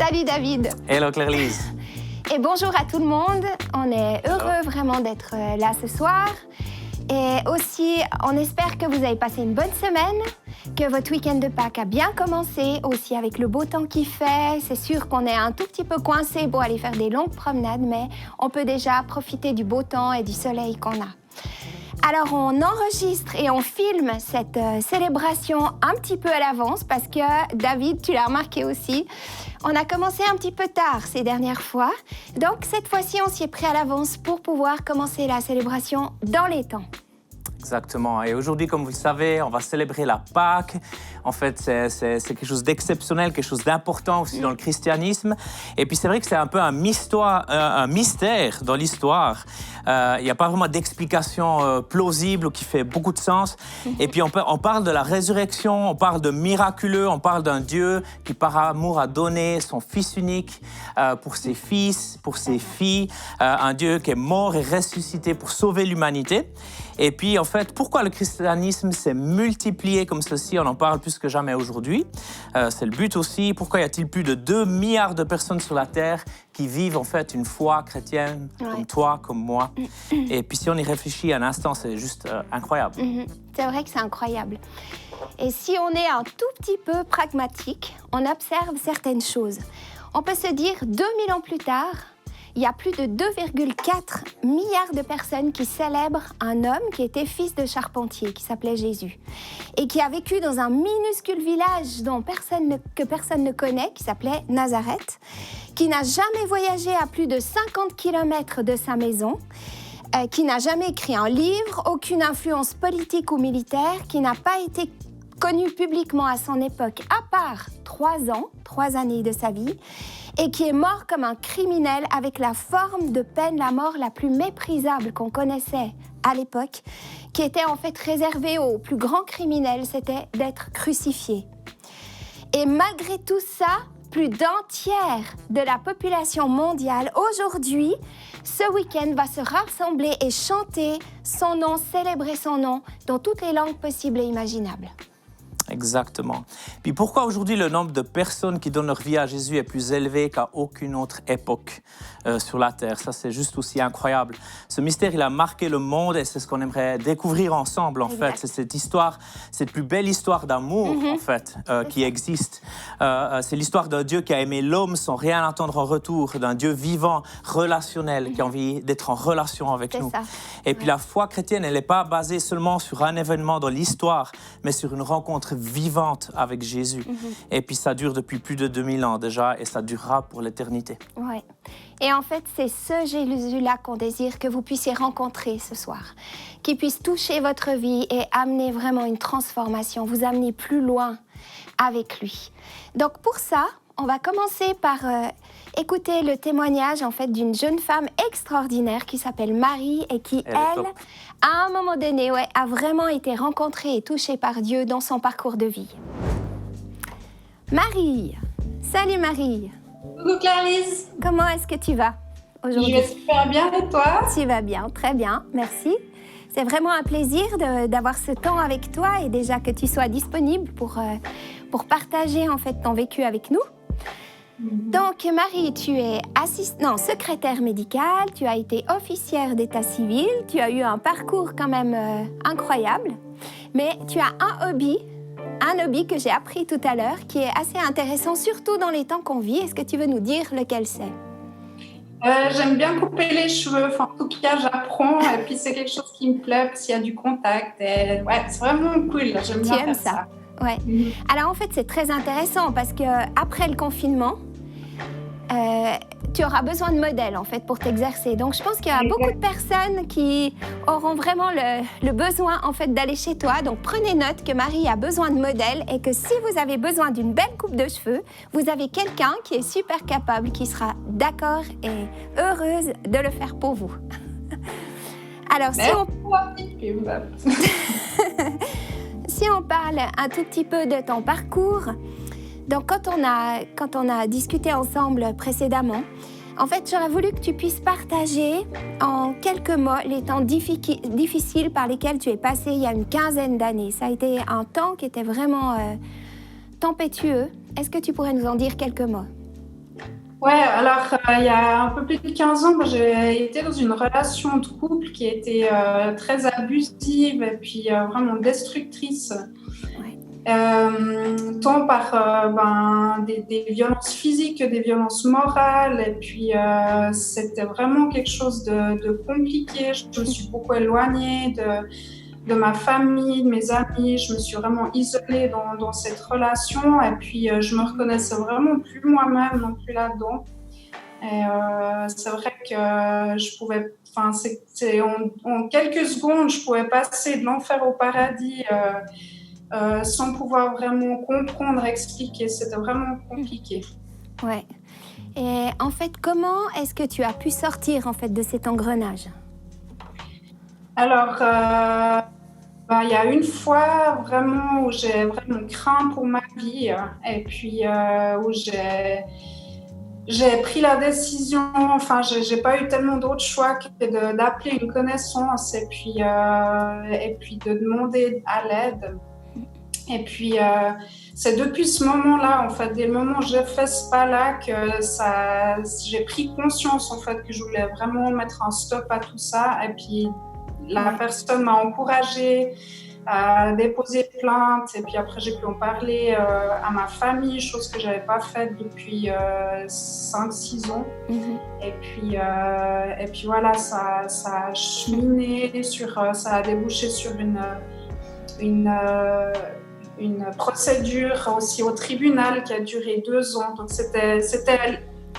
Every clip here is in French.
Salut David. Hello Claire-Lise. Et bonjour à tout le monde. On est heureux vraiment d'être là ce soir. Et aussi, on espère que vous avez passé une bonne semaine, que votre week-end de Pâques a bien commencé, aussi avec le beau temps qu'il fait. C'est sûr qu'on est un tout petit peu coincé pour aller faire des longues promenades, mais on peut déjà profiter du beau temps et du soleil qu'on a. Alors, on enregistre et on filme cette célébration un petit peu à l'avance parce que, David, tu l'as remarqué aussi, on a commencé un petit peu tard ces dernières fois. Donc, cette fois-ci, on s'y est pris à l'avance pour pouvoir commencer la célébration dans les temps. Exactement. Et aujourd'hui, comme vous le savez, on va célébrer la Pâques. En fait, c'est quelque chose d'exceptionnel, quelque chose d'important aussi dans le christianisme. Et puis, c'est vrai que c'est un peu un mystère dans l'histoire. Il n'y a pas vraiment d'explication plausible ou qui fait beaucoup de sens. Et puis, on parle de la résurrection, on parle de miraculeux, on parle d'un Dieu qui, par amour, a donné son Fils unique pour ses fils, pour ses filles. Un Dieu qui est mort et ressuscité pour sauver l'humanité. Et puis, en fait, pourquoi le christianisme s'est multiplié comme ceci? On en parle plus que jamais aujourd'hui. C'est le but aussi. Pourquoi y a-t-il plus de 2 milliards de personnes sur la Terre qui vivent en fait une foi chrétienne, comme toi, comme moi? Et puis, si on y réfléchit un instant, c'est juste incroyable. C'est vrai que c'est incroyable. Et si on est un tout petit peu pragmatique, on observe certaines choses. On peut se dire, 2000 ans plus tard, il y a plus de 2,4 milliards de personnes qui célèbrent un homme qui était fils de charpentier, qui s'appelait Jésus, et qui a vécu dans un minuscule village que personne ne connaît, qui s'appelait Nazareth, qui n'a jamais voyagé à plus de 50 km de sa maison, qui n'a jamais écrit un livre, aucune influence politique ou militaire, qui n'a pas été connu publiquement à son époque, à part 3 années de sa vie, et qui est mort comme un criminel avec la forme de peine, la mort la plus méprisable qu'on connaissait à l'époque, qui était en fait réservée aux plus grands criminels, c'était d'être crucifié. Et malgré tout ça, plus d'un tiers de la population mondiale aujourd'hui, ce week-end, va se rassembler et chanter son nom, célébrer son nom dans toutes les langues possibles et imaginables. Exactement. Puis pourquoi aujourd'hui le nombre de personnes qui donnent leur vie à Jésus est plus élevé qu'à aucune autre époque sur la Terre? Ça, c'est juste aussi incroyable. Ce mystère, il a marqué le monde et c'est ce qu'on aimerait découvrir ensemble, en fait. C'est cette histoire, cette plus belle histoire d'amour, en fait, qui existe. C'est l'histoire d'un Dieu qui a aimé l'homme sans rien attendre en retour, d'un Dieu vivant, relationnel, qui a envie d'être en relation avec nous. Ça. Et puis la foi chrétienne, elle n'est pas basée seulement sur un événement dans l'histoire, mais sur une rencontre vivante avec Jésus. Et puis ça dure depuis plus de 2000 ans déjà et ça durera pour l'éternité. Ouais. Et en fait, c'est ce Jésus-là qu'on désire que vous puissiez rencontrer ce soir, qui puisse toucher votre vie et amener vraiment une transformation, vous amener plus loin avec lui. Donc pour ça, on va commencer par écouter le témoignage en fait d'une jeune femme extraordinaire qui s'appelle Marie et qui, elle à un moment donné, a vraiment été rencontrée et touchée par Dieu dans son parcours de vie. Marie, salut Marie. Coucou Claire-Lise. Comment est-ce que tu vas aujourd'hui? Je vais super bien et toi? Tu vas bien, très bien, merci. C'est vraiment un plaisir d'avoir ce temps avec toi et déjà que tu sois disponible pour partager en fait ton vécu avec nous. Donc Marie, tu es secrétaire médicale, tu as été officière d'état civil, tu as eu un parcours quand même incroyable, mais tu as un hobby que j'ai appris tout à l'heure qui est assez intéressant, surtout dans les temps qu'on vit. Est-ce que tu veux nous dire lequel c'est? J'aime bien couper les cheveux, enfin, en tout cas j'apprends et puis c'est quelque chose qui me plaît parce qu'il y a du contact et ouais, c'est vraiment cool, j'aime bien faire ça. Ouais. Alors en fait c'est très intéressant parce qu'après le confinement, tu auras besoin de modèles en fait pour t'exercer. Donc je pense qu'il y a beaucoup de personnes qui auront vraiment le besoin en fait d'aller chez toi. Donc prenez note que Marie a besoin de modèles et que si vous avez besoin d'une belle coupe de cheveux, vous avez quelqu'un qui est super capable, qui sera d'accord et heureuse de le faire pour vous. Alors si on parle un tout petit peu de ton parcours, donc quand on a discuté ensemble précédemment, en fait, j'aurais voulu que tu puisses partager en quelques mots les temps difficiles par lesquels tu es passé il y a une quinzaine d'années. Ça a été un temps qui était vraiment tempétueux. Est-ce que tu pourrais nous en dire quelques mots? Ouais, alors il y a un peu plus de 15 ans, j'ai été dans une relation de couple qui était très abusive et puis vraiment destructrice. Ouais. Tant par des violences physiques que des violences morales. Et puis, c'était vraiment quelque chose de compliqué. Je me suis beaucoup éloignée de ma famille, de mes amis. Je me suis vraiment isolée dans cette relation. Et puis, je me reconnaissais vraiment plus moi-même non plus là-dedans. Et c'est vrai que je pouvais... Enfin, en quelques secondes, je pouvais passer de l'enfer au paradis sans pouvoir vraiment comprendre, expliquer. C'était vraiment compliqué. Ouais. Et en fait, comment est-ce que tu as pu sortir en fait de cet engrenage? Alors, il y a une fois vraiment où j'ai vraiment craint pour ma vie et puis où j'ai pris la décision, enfin, j'ai pas eu tellement d'autres choix que d'appeler une connaissance et puis de demander à l'aide. Et puis, c'est depuis ce moment-là, en fait, dès le moment où j'ai fait ce pas-là, que j'ai pris conscience, en fait, que je voulais vraiment mettre un stop à tout ça. Et puis, la personne m'a encouragée à déposer plainte. Et puis après, j'ai pu en parler à ma famille, chose que j'avais pas faite depuis 5-6 ans. Et puis voilà, ça a cheminé ça a débouché sur une procédure aussi au tribunal qui a duré 2 ans. Donc, c'était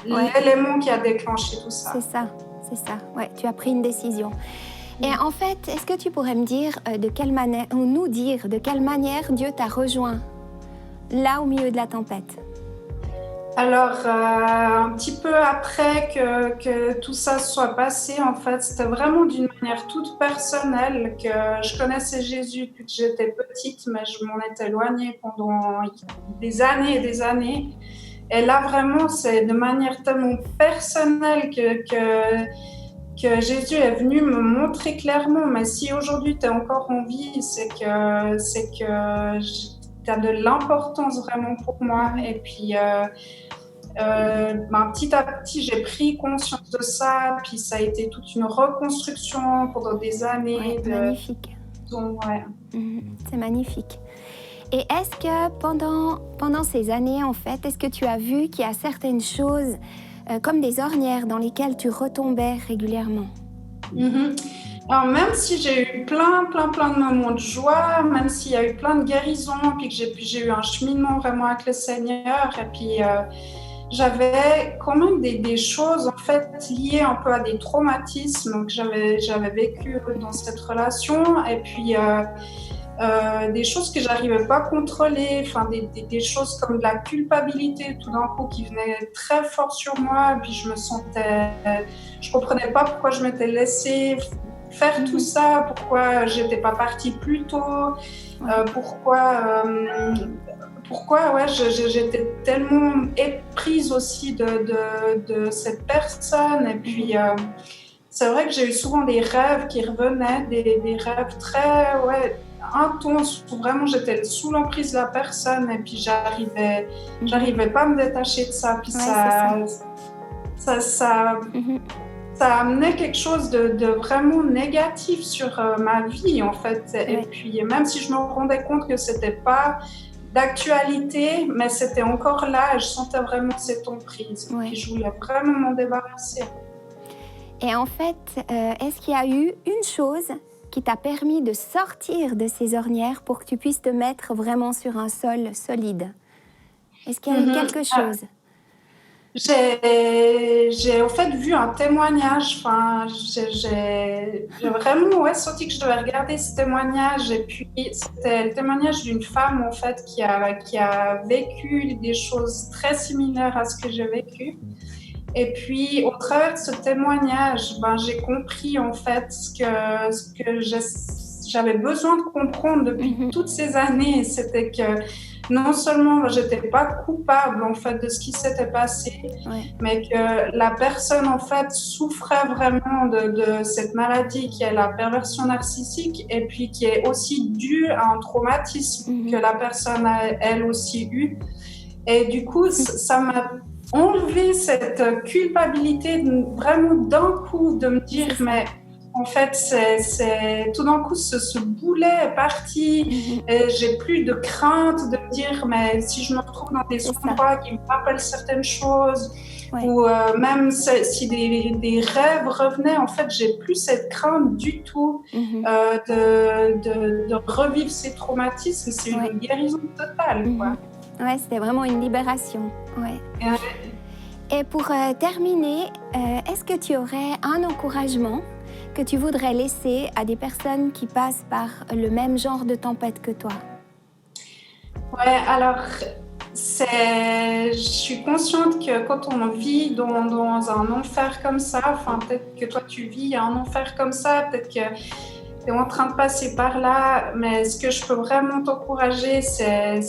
l'élément qui a déclenché tout ça. C'est ça. Ouais, tu as pris une décision. Et en fait, est-ce que tu pourrais me dire de quelle manière Dieu t'a rejoint là au milieu de la tempête? Alors, un petit peu après que tout ça soit passé, en fait, c'était vraiment d'une manière toute personnelle que je connaissais Jésus depuis que j'étais petite, mais je m'en étais éloignée pendant des années et des années. Et là, vraiment, c'est de manière tellement personnelle que Jésus est venu me montrer clairement. Mais si aujourd'hui tu es encore en vie, c'est que tu as de l'importance vraiment pour moi. Et puis, petit à petit, j'ai pris conscience de ça. Puis ça a été toute une reconstruction pendant des années. Ouais, magnifique. Donc, ouais. C'est magnifique. Et est-ce que pendant ces années, en fait, est-ce que tu as vu qu'il y a certaines choses comme des ornières dans lesquelles tu retombais régulièrement? Alors, même si j'ai eu plein de moments de joie, même s'il y a eu plein de guérisons, puis que j'ai eu un cheminement vraiment avec le Seigneur, et puis j'avais quand même des choses en fait liées un peu à des traumatismes que j'avais vécu dans cette relation, et puis des choses que j'arrivais pas à contrôler, enfin des choses comme de la culpabilité tout d'un coup qui venait très fort sur moi, puis je comprenais pas pourquoi je m'étais laissée faire tout ça, pourquoi j'étais pas partie plus tôt, pourquoi j'étais tellement éprise aussi de cette personne. Et puis c'est vrai que j'ai eu souvent des rêves qui revenaient, des rêves très intenses, où vraiment j'étais sous l'emprise de la personne, et puis j'arrivais pas à me détacher de ça. Puis ça amenait quelque chose de vraiment négatif sur ma vie, en fait. Et puis, même si je me rendais compte que c'était pas d'actualité, mais c'était encore là, et je sentais vraiment cette emprise. Puis, je voulais vraiment m'en débarrasser. Et en fait, est-ce qu'il y a eu une chose qui t'a permis de sortir de ces ornières pour que tu puisses te mettre vraiment sur un sol solide? Est-ce qu'il y a eu quelque chose? J'ai en fait vu un témoignage, enfin, j'ai vraiment senti que je devais regarder ce témoignage, et puis c'était le témoignage d'une femme en fait qui a vécu des choses très similaires à ce que j'ai vécu. Et puis au travers de ce témoignage, j'ai compris en fait ce que j'avais besoin de comprendre depuis toutes ces années, c'était que non seulement j'étais pas coupable en fait de ce qui s'était passé, mais que la personne en fait souffrait vraiment de cette maladie qui est la perversion narcissique, et puis qui est aussi due à un traumatisme que la personne a elle aussi eu. Et du coup, ça m'a enlever cette culpabilité vraiment d'un coup, de me dire, mais en fait, c'est tout d'un coup, ce boulet est parti, et j'ai plus de crainte de me dire, mais si je me retrouve dans des endroits qui me rappellent certaines choses, ou même si des rêves revenaient, en fait, j'ai plus cette crainte du tout de revivre ces traumatismes. C'est une guérison totale, quoi. Ouais, c'était vraiment une libération. Ouais. Et pour terminer, est-ce que tu aurais un encouragement que tu voudrais laisser à des personnes qui passent par le même genre de tempête que toi? Ouais, alors, je suis consciente que quand on vit dans un enfer comme ça, enfin, peut-être que toi tu vis un enfer comme ça, peut-être que tu es en train de passer par là, mais ce que je peux vraiment t'encourager, c'est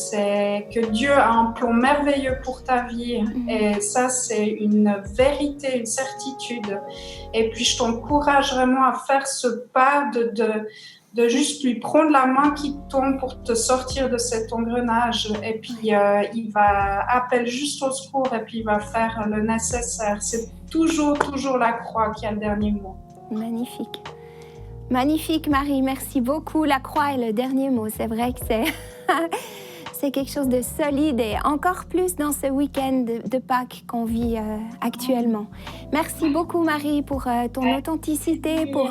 que Dieu a un plan merveilleux pour ta vie. Et ça, c'est une vérité, une certitude. Et puis, je t'encourage vraiment à faire ce pas de juste lui prendre la main qui tombe pour te sortir de cet engrenage. Et puis, il va appeler juste au secours et puis il va faire le nécessaire. C'est toujours la croix qui a le dernier mot. Magnifique. Magnifique, Marie. Merci beaucoup. La croix est le dernier mot. C'est vrai que c'est quelque chose de solide et encore plus dans ce week-end de Pâques qu'on vit actuellement. Merci beaucoup, Marie, pour ton authenticité, pour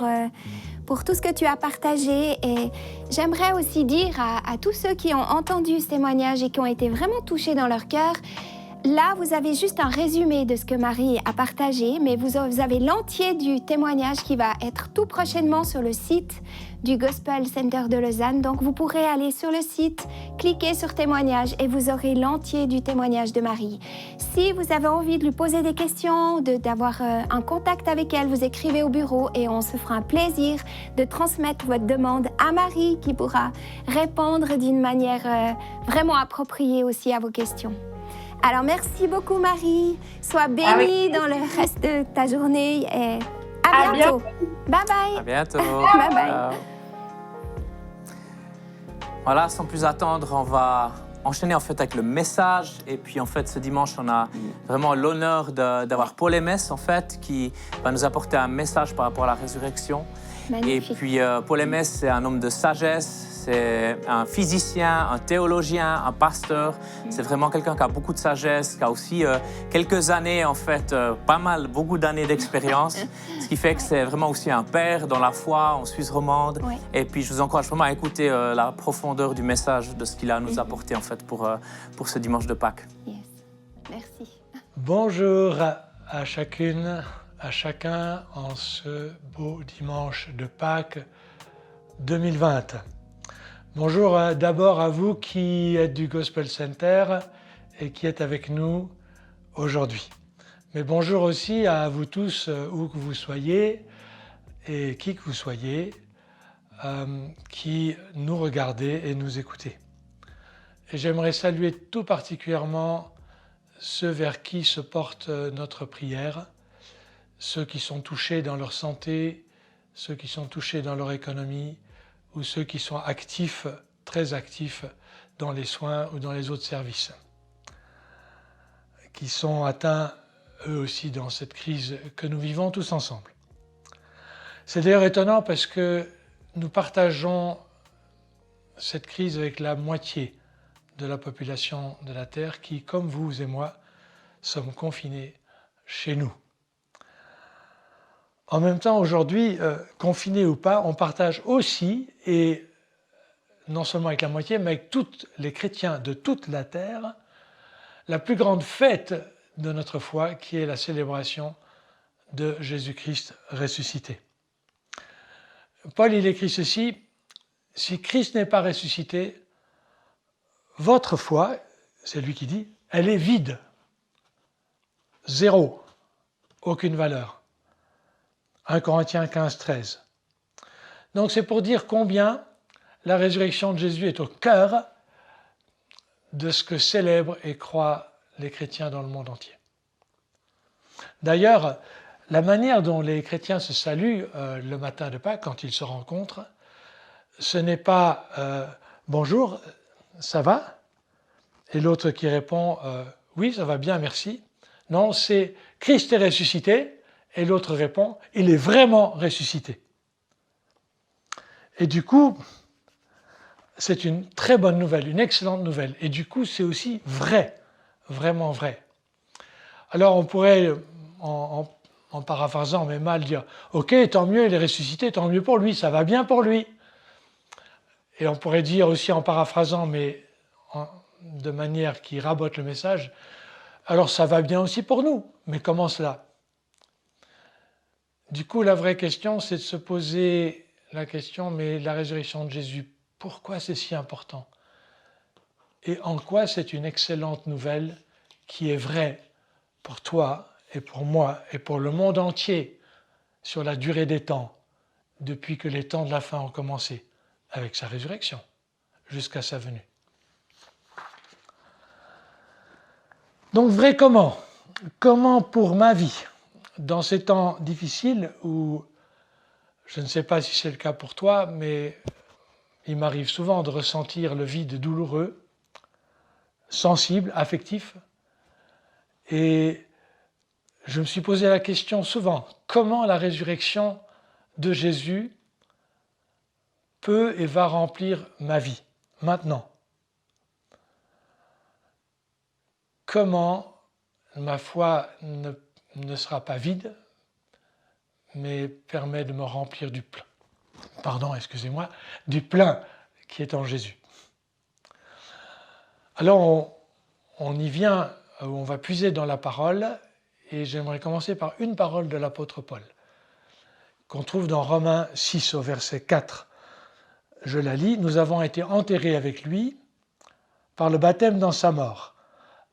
tout ce que tu as partagé. Et j'aimerais aussi dire à tous ceux qui ont entendu ce témoignage et qui ont été vraiment touchés dans leur cœur, là, vous avez juste un résumé de ce que Marie a partagé, mais vous avez l'entier du témoignage qui va être tout prochainement sur le site du Gospel Center de Lausanne. Donc, vous pourrez aller sur le site, cliquer sur témoignage et vous aurez l'entier du témoignage de Marie. Si vous avez envie de lui poser des questions, d'avoir un contact avec elle, vous écrivez au bureau et on se fera un plaisir de transmettre votre demande à Marie qui pourra répondre d'une manière vraiment appropriée aussi à vos questions. Alors, merci beaucoup, Marie. Sois bénie dans le reste de ta journée et à bientôt. Bye bye. À bientôt. Bye bye. Voilà, sans plus attendre, on va enchaîner en fait avec le message. Et puis en fait, ce dimanche, on a vraiment l'honneur d'avoir Paul Emmès en fait, qui va nous apporter un message par rapport à la résurrection. Magnifique. Et puis Paul Emmès, c'est un homme de sagesse. C'est un physicien, un théologien, un pasteur. C'est vraiment quelqu'un qui a beaucoup de sagesse, qui a aussi quelques années, en fait, beaucoup d'années d'expérience. Ce qui fait que c'est vraiment aussi un père dans la foi en Suisse romande. Ouais. Et puis, je vous encourage vraiment à écouter la profondeur du message de ce qu'il a à nous apporter, en fait, pour ce dimanche de Pâques. Yes. Merci. Bonjour à chacune, à chacun en ce beau dimanche de Pâques 2020. Bonjour d'abord à vous qui êtes du Gospel Center et qui êtes avec nous aujourd'hui. Mais bonjour aussi à vous tous, où que vous soyez et qui que vous soyez, qui nous regardez et nous écoutez. Et j'aimerais saluer tout particulièrement ceux vers qui se porte notre prière, ceux qui sont touchés dans leur santé, ceux qui sont touchés dans leur économie, ou ceux qui sont actifs, très actifs, dans les soins ou dans les autres services, qui sont atteints eux aussi dans cette crise que nous vivons tous ensemble. C'est d'ailleurs étonnant parce que nous partageons cette crise avec la moitié de la population de la Terre qui, comme vous et moi, sommes confinés chez nous. En même temps, aujourd'hui, confinés ou pas, on partage aussi, et non seulement avec la moitié, mais avec tous les chrétiens de toute la terre, la plus grande fête de notre foi, qui est la célébration de Jésus-Christ ressuscité. Paul, il écrit ceci, « Si Christ n'est pas ressuscité, votre foi, c'est lui qui dit, elle est vide, zéro, aucune valeur. » 1 Corinthiens 15, 13. Donc c'est pour dire combien la résurrection de Jésus est au cœur de ce que célèbrent et croient les chrétiens dans le monde entier. D'ailleurs, la manière dont les chrétiens se saluent le matin de Pâques, quand ils se rencontrent, ce n'est pas « Bonjour, ça va ?» et l'autre qui répond « Oui, ça va bien, merci ». Non, c'est Christ est ressuscité, et l'autre répond, il est vraiment ressuscité. Et du coup, c'est une très bonne nouvelle, une excellente nouvelle. Et du coup, c'est aussi vrai, vraiment vrai. Alors on pourrait, en paraphrasant mais mal, dire « Ok, tant mieux, il est ressuscité, tant mieux pour lui, ça va bien pour lui ». Et on pourrait dire aussi en paraphrasant, mais de manière qui rabote le message, « Alors ça va bien aussi pour nous, mais comment cela ?» Du coup, la vraie question, c'est de se poser la question, mais la résurrection de Jésus, pourquoi c'est si important? Et en quoi c'est une excellente nouvelle qui est vraie pour toi et pour moi et pour le monde entier sur la durée des temps, depuis que les temps de la fin ont commencé, avec sa résurrection, jusqu'à sa venue. Donc vrai comment? Comment pour ma vie, dans ces temps difficiles où, je ne sais pas si c'est le cas pour toi, mais il m'arrive souvent de ressentir le vide douloureux, sensible, affectif, et je me suis posé la question souvent, comment la résurrection de Jésus peut et va remplir ma vie, maintenant? Comment ma foi ne sera pas vide, mais permet de me remplir du plein, du plein qui est en Jésus. Alors on y vient, on va puiser dans la parole, et j'aimerais commencer par une parole de l'apôtre Paul, qu'on trouve dans Romains 6 au verset 4. Je la lis, « Nous avons été enterrés avec lui par le baptême dans sa mort,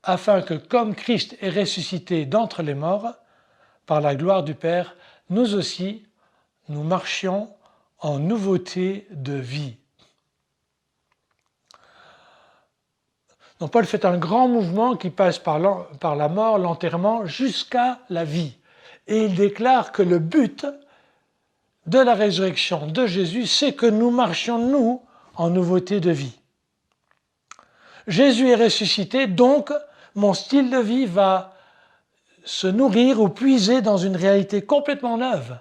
afin que, comme Christ est ressuscité d'entre les morts, par la gloire du Père, nous aussi, nous marchions en nouveauté de vie. » Donc Paul fait un grand mouvement qui passe par la mort, l'enterrement, jusqu'à la vie. Et il déclare que le but de la résurrection de Jésus, c'est que nous marchions, nous, en nouveauté de vie. Jésus est ressuscité, donc mon style de vie va se nourrir ou puiser dans une réalité complètement neuve.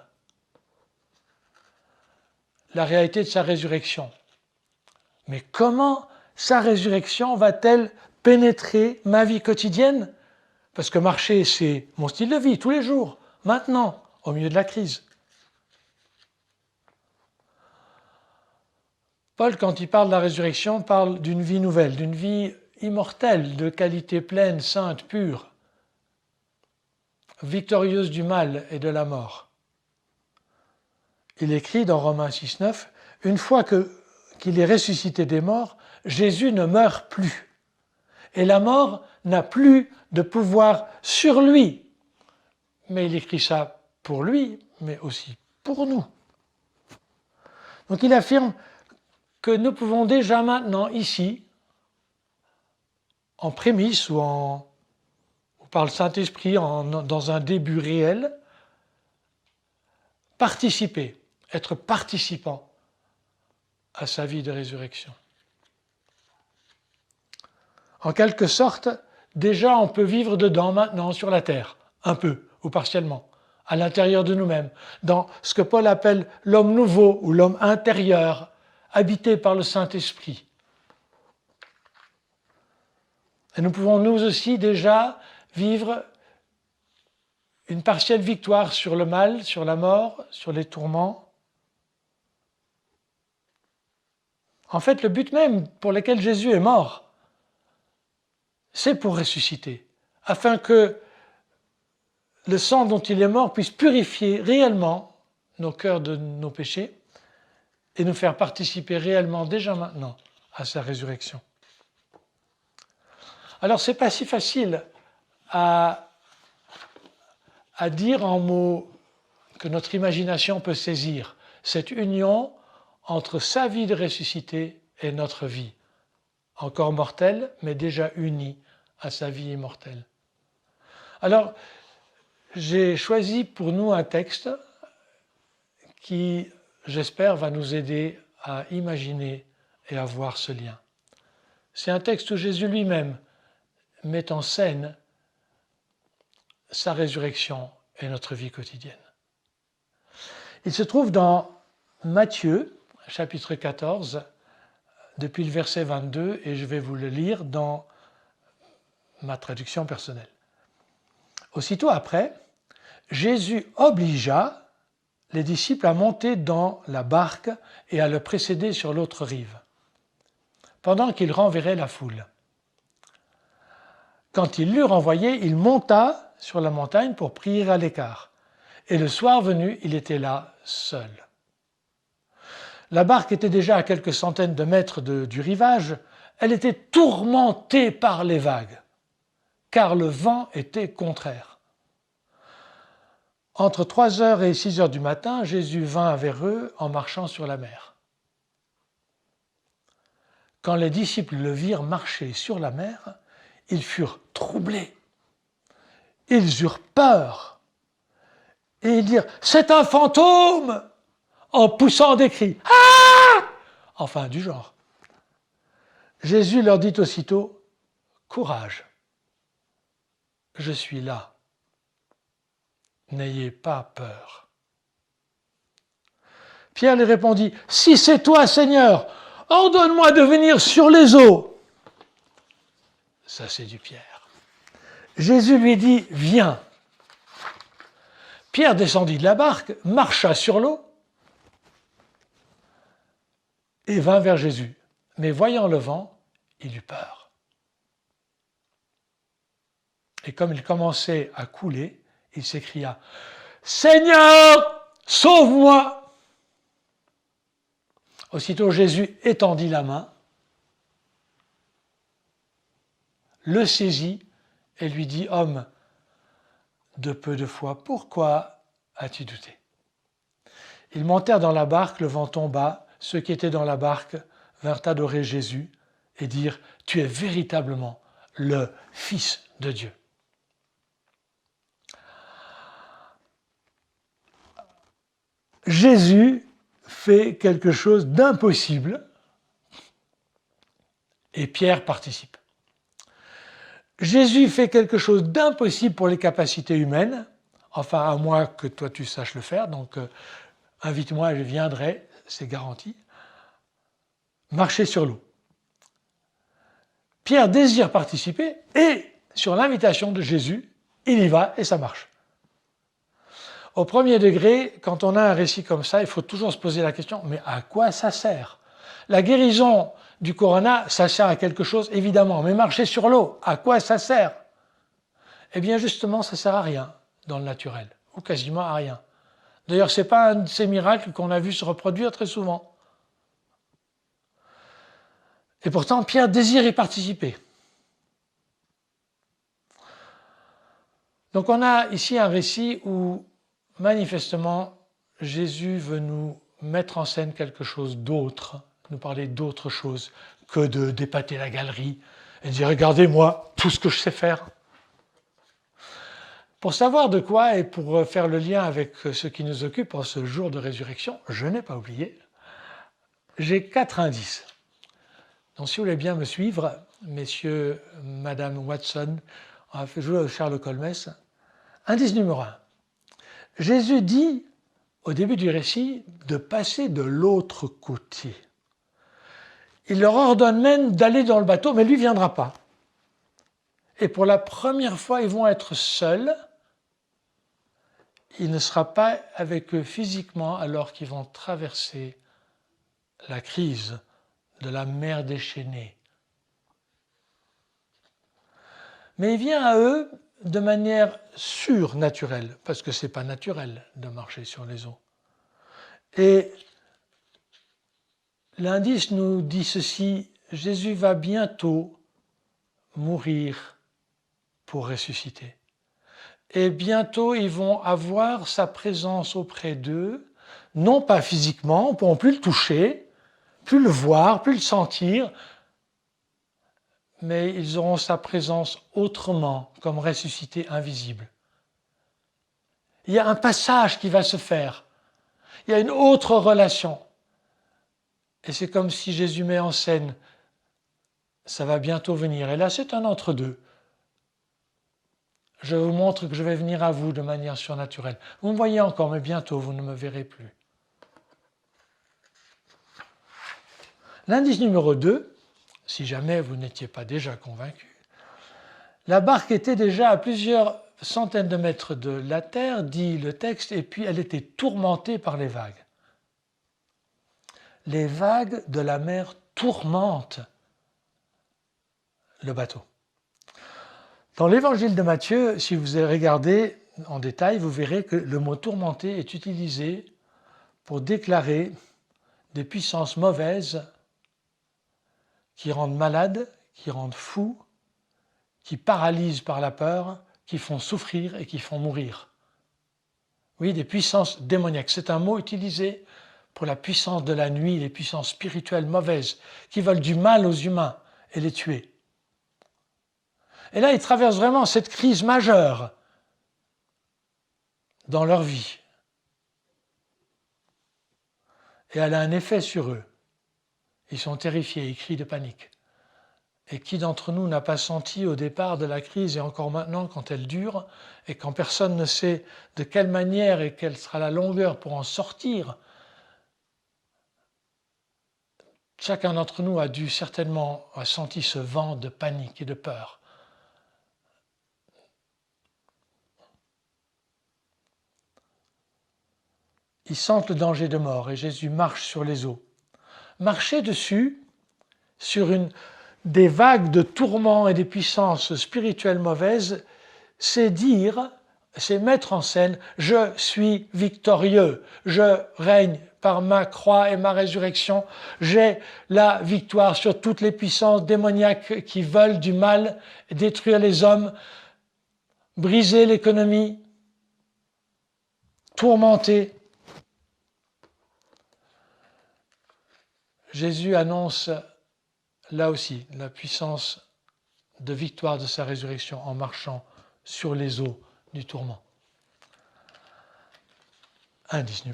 La réalité de sa résurrection. Mais comment sa résurrection va-t-elle pénétrer ma vie quotidienne? Parce que marcher, c'est mon style de vie, tous les jours, maintenant, au milieu de la crise. Paul, quand il parle de la résurrection, parle d'une vie nouvelle, d'une vie immortelle, de qualité pleine, sainte, pure, victorieuse du mal et de la mort. Il écrit dans Romains 6,9, « Une fois qu'il est ressuscité des morts, Jésus ne meurt plus. Et la mort n'a plus de pouvoir sur lui. » Mais il écrit ça pour lui, mais aussi pour nous. Donc il affirme que nous pouvons déjà maintenant, ici, en prémisse ou par le Saint-Esprit, dans un début réel, participer, être participant à sa vie de résurrection. En quelque sorte, déjà on peut vivre dedans maintenant sur la terre, un peu ou partiellement, à l'intérieur de nous-mêmes, dans ce que Paul appelle l'homme nouveau ou l'homme intérieur, habité par le Saint-Esprit. Et nous pouvons nous aussi déjà vivre une partielle victoire sur le mal, sur la mort, sur les tourments. En fait, le but même pour lequel Jésus est mort, c'est pour ressusciter, afin que le sang dont il est mort puisse purifier réellement nos cœurs de nos péchés et nous faire participer réellement déjà maintenant à sa résurrection. Alors c'est pas si facile à dire en mots que notre imagination peut saisir, cette union entre sa vie de ressuscité et notre vie, encore mortelle, mais déjà unie à sa vie immortelle. Alors, j'ai choisi pour nous un texte qui, j'espère, va nous aider à imaginer et à voir ce lien. C'est un texte où Jésus lui-même met en scène sa résurrection et notre vie quotidienne. Il se trouve dans Matthieu, chapitre 14, depuis le verset 22, et je vais vous le lire dans ma traduction personnelle. Aussitôt après, Jésus obligea les disciples à monter dans la barque et à le précéder sur l'autre rive, pendant qu'il renverrait la foule. Quand il l'eut renvoyé, il monta sur la montagne pour prier à l'écart. Et le soir venu, il était là, seul. La barque était déjà à quelques centaines de mètres du rivage. Elle était tourmentée par les vagues, car le vent était contraire. Entre 3h et 6h du matin, Jésus vint vers eux en marchant sur la mer. Quand les disciples le virent marcher sur la mer, ils furent troublés. Ils eurent peur. Et ils dirent « C'est un fantôme !» en poussant des cris « Ah !» Enfin, du genre. Jésus leur dit aussitôt « Courage, je suis là. N'ayez pas peur. » Pierre lui répondit « Si c'est toi, Seigneur, ordonne-moi de venir sur les eaux. » Ça, c'est du Pierre. Jésus lui dit « Viens. » Pierre descendit de la barque, marcha sur l'eau et vint vers Jésus. Mais voyant le vent, il eut peur. Et comme il commençait à couler, il s'écria « Seigneur, sauve-moi !» Aussitôt Jésus étendit la main, le saisit et lui dit « Homme de peu de foi, pourquoi as-tu douté ?» Ils montèrent dans la barque, le vent tomba, ceux qui étaient dans la barque vinrent adorer Jésus et dirent « Tu es véritablement le Fils de Dieu. » Jésus fait quelque chose d'impossible et Pierre participe. Jésus fait quelque chose d'impossible pour les capacités humaines, enfin à moins que toi tu saches le faire, donc invite-moi, je viendrai, c'est garanti. Marcher sur l'eau. Pierre désire participer et sur l'invitation de Jésus, il y va et ça marche. Au premier degré, quand on a un récit comme ça, il faut toujours se poser la question, mais à quoi ça sert ? La guérison du corona, ça sert à quelque chose, évidemment, mais marcher sur l'eau, à quoi ça sert ? Eh bien justement, ça ne sert à rien dans le naturel, ou quasiment à rien. D'ailleurs, ce n'est pas un de ces miracles qu'on a vu se reproduire très souvent. Et pourtant, Pierre désire y participer. Donc on a ici un récit où, manifestement, Jésus veut nous mettre en scène quelque chose d'autre, nous parler d'autre chose que de d'épater la galerie et de dire « Regardez-moi, tout ce que je sais faire ». Pour savoir de quoi et pour faire le lien avec ce qui nous occupe en ce jour de résurrection, je n'ai pas oublié, j'ai 4 indices. Donc si vous voulez bien me suivre, messieurs, madame Watson, on va jouer au Sherlock Holmes. Indice numéro 1. Jésus dit, au début du récit, de passer de l'autre côté. Il leur ordonne même d'aller dans le bateau, mais lui ne viendra pas. Et pour la première fois, ils vont être seuls. Il ne sera pas avec eux physiquement alors qu'ils vont traverser la crise de la mer déchaînée. Mais il vient à eux de manière surnaturelle, parce que ce n'est pas naturel de marcher sur les eaux. Et l'indice nous dit ceci, Jésus va bientôt mourir pour ressusciter. Et bientôt, ils vont avoir sa présence auprès d'eux, non pas physiquement, on ne pourra plus le toucher, plus le voir, plus le sentir, mais ils auront sa présence autrement, comme ressuscité invisible. Il y a un passage qui va se faire. Il y a une autre relation. Et c'est comme si Jésus met en scène, ça va bientôt venir. Et là, c'est un entre-deux. Je vous montre que je vais venir à vous de manière surnaturelle. Vous me voyez encore, mais bientôt vous ne me verrez plus. L'indice numéro 2, si jamais vous n'étiez pas déjà convaincu, la barque était déjà à plusieurs centaines de mètres de la terre, dit le texte, et puis elle était tourmentée par les vagues. Les vagues de la mer tourmentent le bateau. Dans l'évangile de Matthieu, si vous regardez en détail, vous verrez que le mot tourmenter est utilisé pour déclarer des puissances mauvaises qui rendent malades, qui rendent fous, qui paralysent par la peur, qui font souffrir et qui font mourir. Oui, des puissances démoniaques. C'est un mot utilisé pour la puissance de la nuit, les puissances spirituelles mauvaises qui veulent du mal aux humains et les tuer. Et là, ils traversent vraiment cette crise majeure dans leur vie. Et elle a un effet sur eux. Ils sont terrifiés, ils crient de panique. Et qui d'entre nous n'a pas senti au départ de la crise, et encore maintenant quand elle dure, et quand personne ne sait de quelle manière et quelle sera la longueur pour en sortir, chacun d'entre nous a dû certainement a senti ce vent de panique et de peur. Ils sentent le danger de mort et Jésus marche sur les eaux. Marcher dessus, sur des vagues de tourments et des puissances spirituelles mauvaises, c'est dire, c'est mettre en scène « je suis victorieux, je règne par ma croix et ma résurrection, j'ai la victoire sur toutes les puissances démoniaques qui veulent du mal, détruire les hommes, briser l'économie, tourmenter ». Jésus annonce là aussi la puissance de victoire de sa résurrection en marchant sur les eaux du tourment. Indice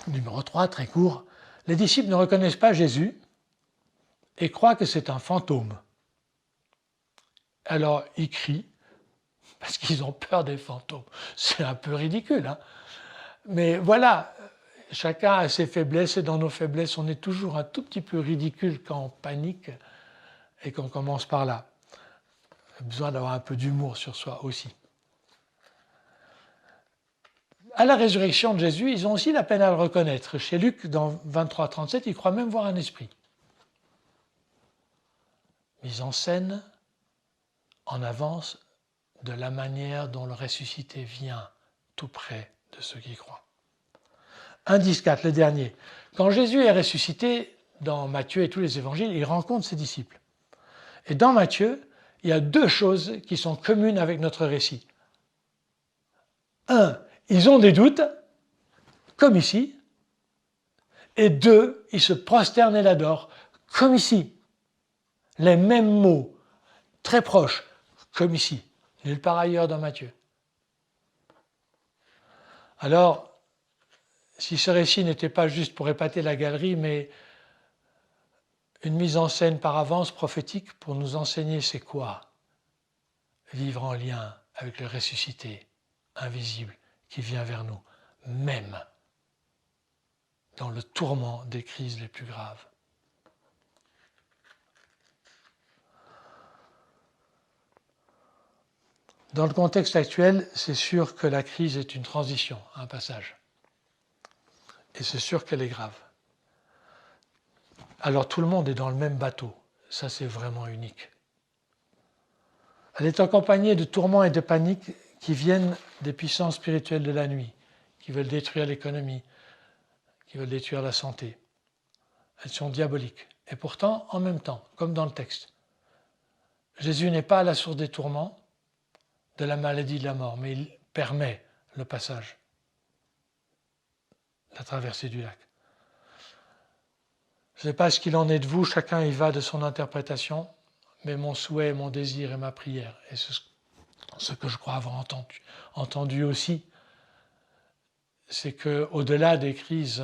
numéro 3, très court. Les disciples ne reconnaissent pas Jésus et croient que c'est un fantôme. Alors ils crient parce qu'ils ont peur des fantômes. C'est un peu ridicule, hein ? Mais voilà, chacun a ses faiblesses et dans nos faiblesses, on est toujours un tout petit peu ridicule quand on panique et qu'on commence par là. On a besoin d'avoir un peu d'humour sur soi aussi. À la résurrection de Jésus, ils ont aussi la peine à le reconnaître. Chez Luc, dans 23-37, ils croient même voir un esprit. Mise en scène, en avance, de la manière dont le ressuscité vient tout près de ceux qui croient. Indice 4, le dernier. Quand Jésus est ressuscité, dans Matthieu et tous les évangiles, il rencontre ses disciples. Et dans Matthieu, il y a deux choses qui sont communes avec notre récit. Un, ils ont des doutes, comme ici. Et deux, ils se prosternent et l'adorent, comme ici. Les mêmes mots, très proches, comme ici. Nulle part ailleurs dans Matthieu. Alors, si ce récit n'était pas juste pour épater la galerie, mais une mise en scène par avance prophétique pour nous enseigner c'est quoi vivre en lien avec le ressuscité, invisible, qui vient vers nous, même dans le tourment des crises les plus graves. Dans le contexte actuel, c'est sûr que la crise est une transition, un passage. Et c'est sûr qu'elle est grave. Alors tout le monde est dans le même bateau. Ça, c'est vraiment unique. Elle est accompagnée de tourments et de paniques qui viennent des puissances spirituelles de la nuit, qui veulent détruire l'économie, qui veulent détruire la santé. Elles sont diaboliques. Et pourtant, en même temps, comme dans le texte, Jésus n'est pas à la source des tourments, de la maladie, de la mort, mais il permet le passage, la traversée du lac. Je ne sais pas ce qu'il en est de vous, chacun y va de son interprétation, mais mon souhait, mon désir et ma prière, et ce que je crois avoir entendu aussi, c'est qu'au-delà des crises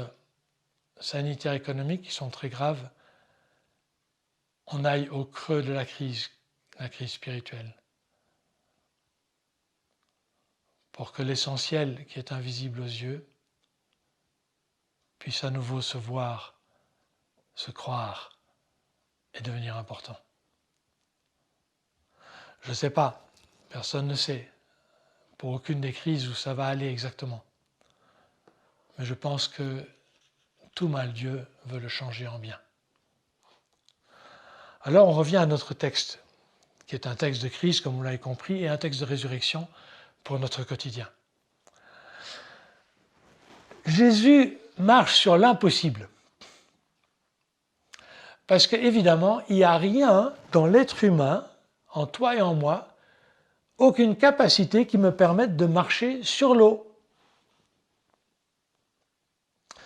sanitaires et économiques qui sont très graves, on aille au creux de la crise spirituelle. pour que l'essentiel qui est invisible aux yeux puisse à nouveau se voir, se croire et devenir important. Je ne sais pas, personne ne sait, pour aucune des crises où ça va aller exactement. Mais je pense que tout mal, Dieu veut le changer en bien. Alors on revient à notre texte, qui est un texte de crise, comme vous l'avez compris, et un texte de résurrection pour notre quotidien. Jésus marche sur l'impossible. Parce qu'évidemment, il n'y a rien dans l'être humain, en toi et en moi, aucune capacité qui me permette de marcher sur l'eau.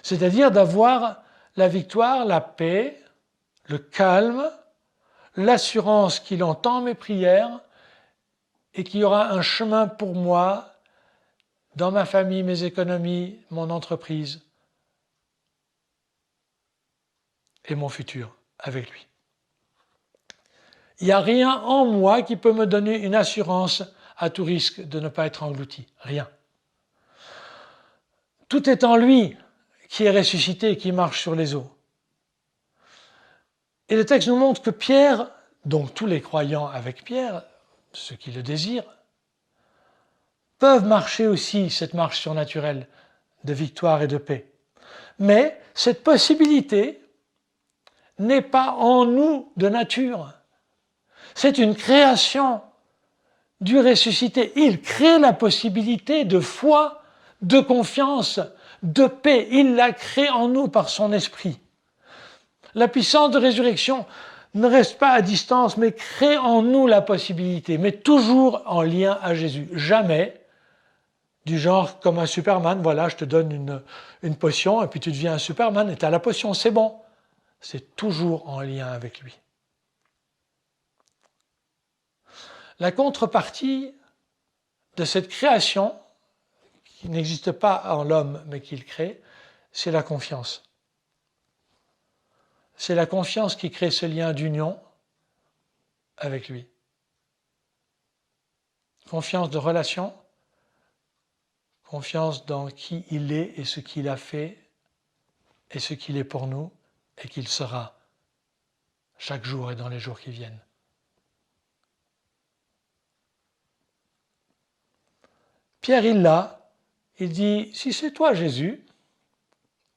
C'est-à-dire d'avoir la victoire, la paix, le calme, l'assurance qu'il entend mes prières et qu'il y aura un chemin pour moi dans ma famille, mes économies, mon entreprise et mon futur avec lui. Il n'y a rien en moi qui peut me donner une assurance à tout risque de ne pas être englouti. Rien. Tout est en lui qui est ressuscité et qui marche sur les eaux. Et le texte nous montre que Pierre, donc tous les croyants avec Pierre, ceux qui le désirent, peuvent marcher aussi cette marche surnaturelle de victoire et de paix. Mais cette possibilité n'est pas en nous de nature. C'est une création du ressuscité. Il crée la possibilité de foi, de confiance, de paix. Il la crée en nous par son esprit. La puissance de résurrection ne reste pas à distance, mais crée en nous la possibilité, mais toujours en lien à Jésus. Jamais du genre comme un Superman, voilà, je te donne une potion et puis tu deviens un Superman et tu as la potion, c'est bon. C'est toujours en lien avec lui. La contrepartie de cette création, qui n'existe pas en l'homme mais qu'il crée, c'est la confiance. C'est la confiance qui crée ce lien d'union avec lui. Confiance de relation, confiance dans qui il est et ce qu'il a fait et ce qu'il est pour nous et qu'il sera chaque jour et dans les jours qui viennent. Pierre, il l'a, il dit, si c'est toi Jésus,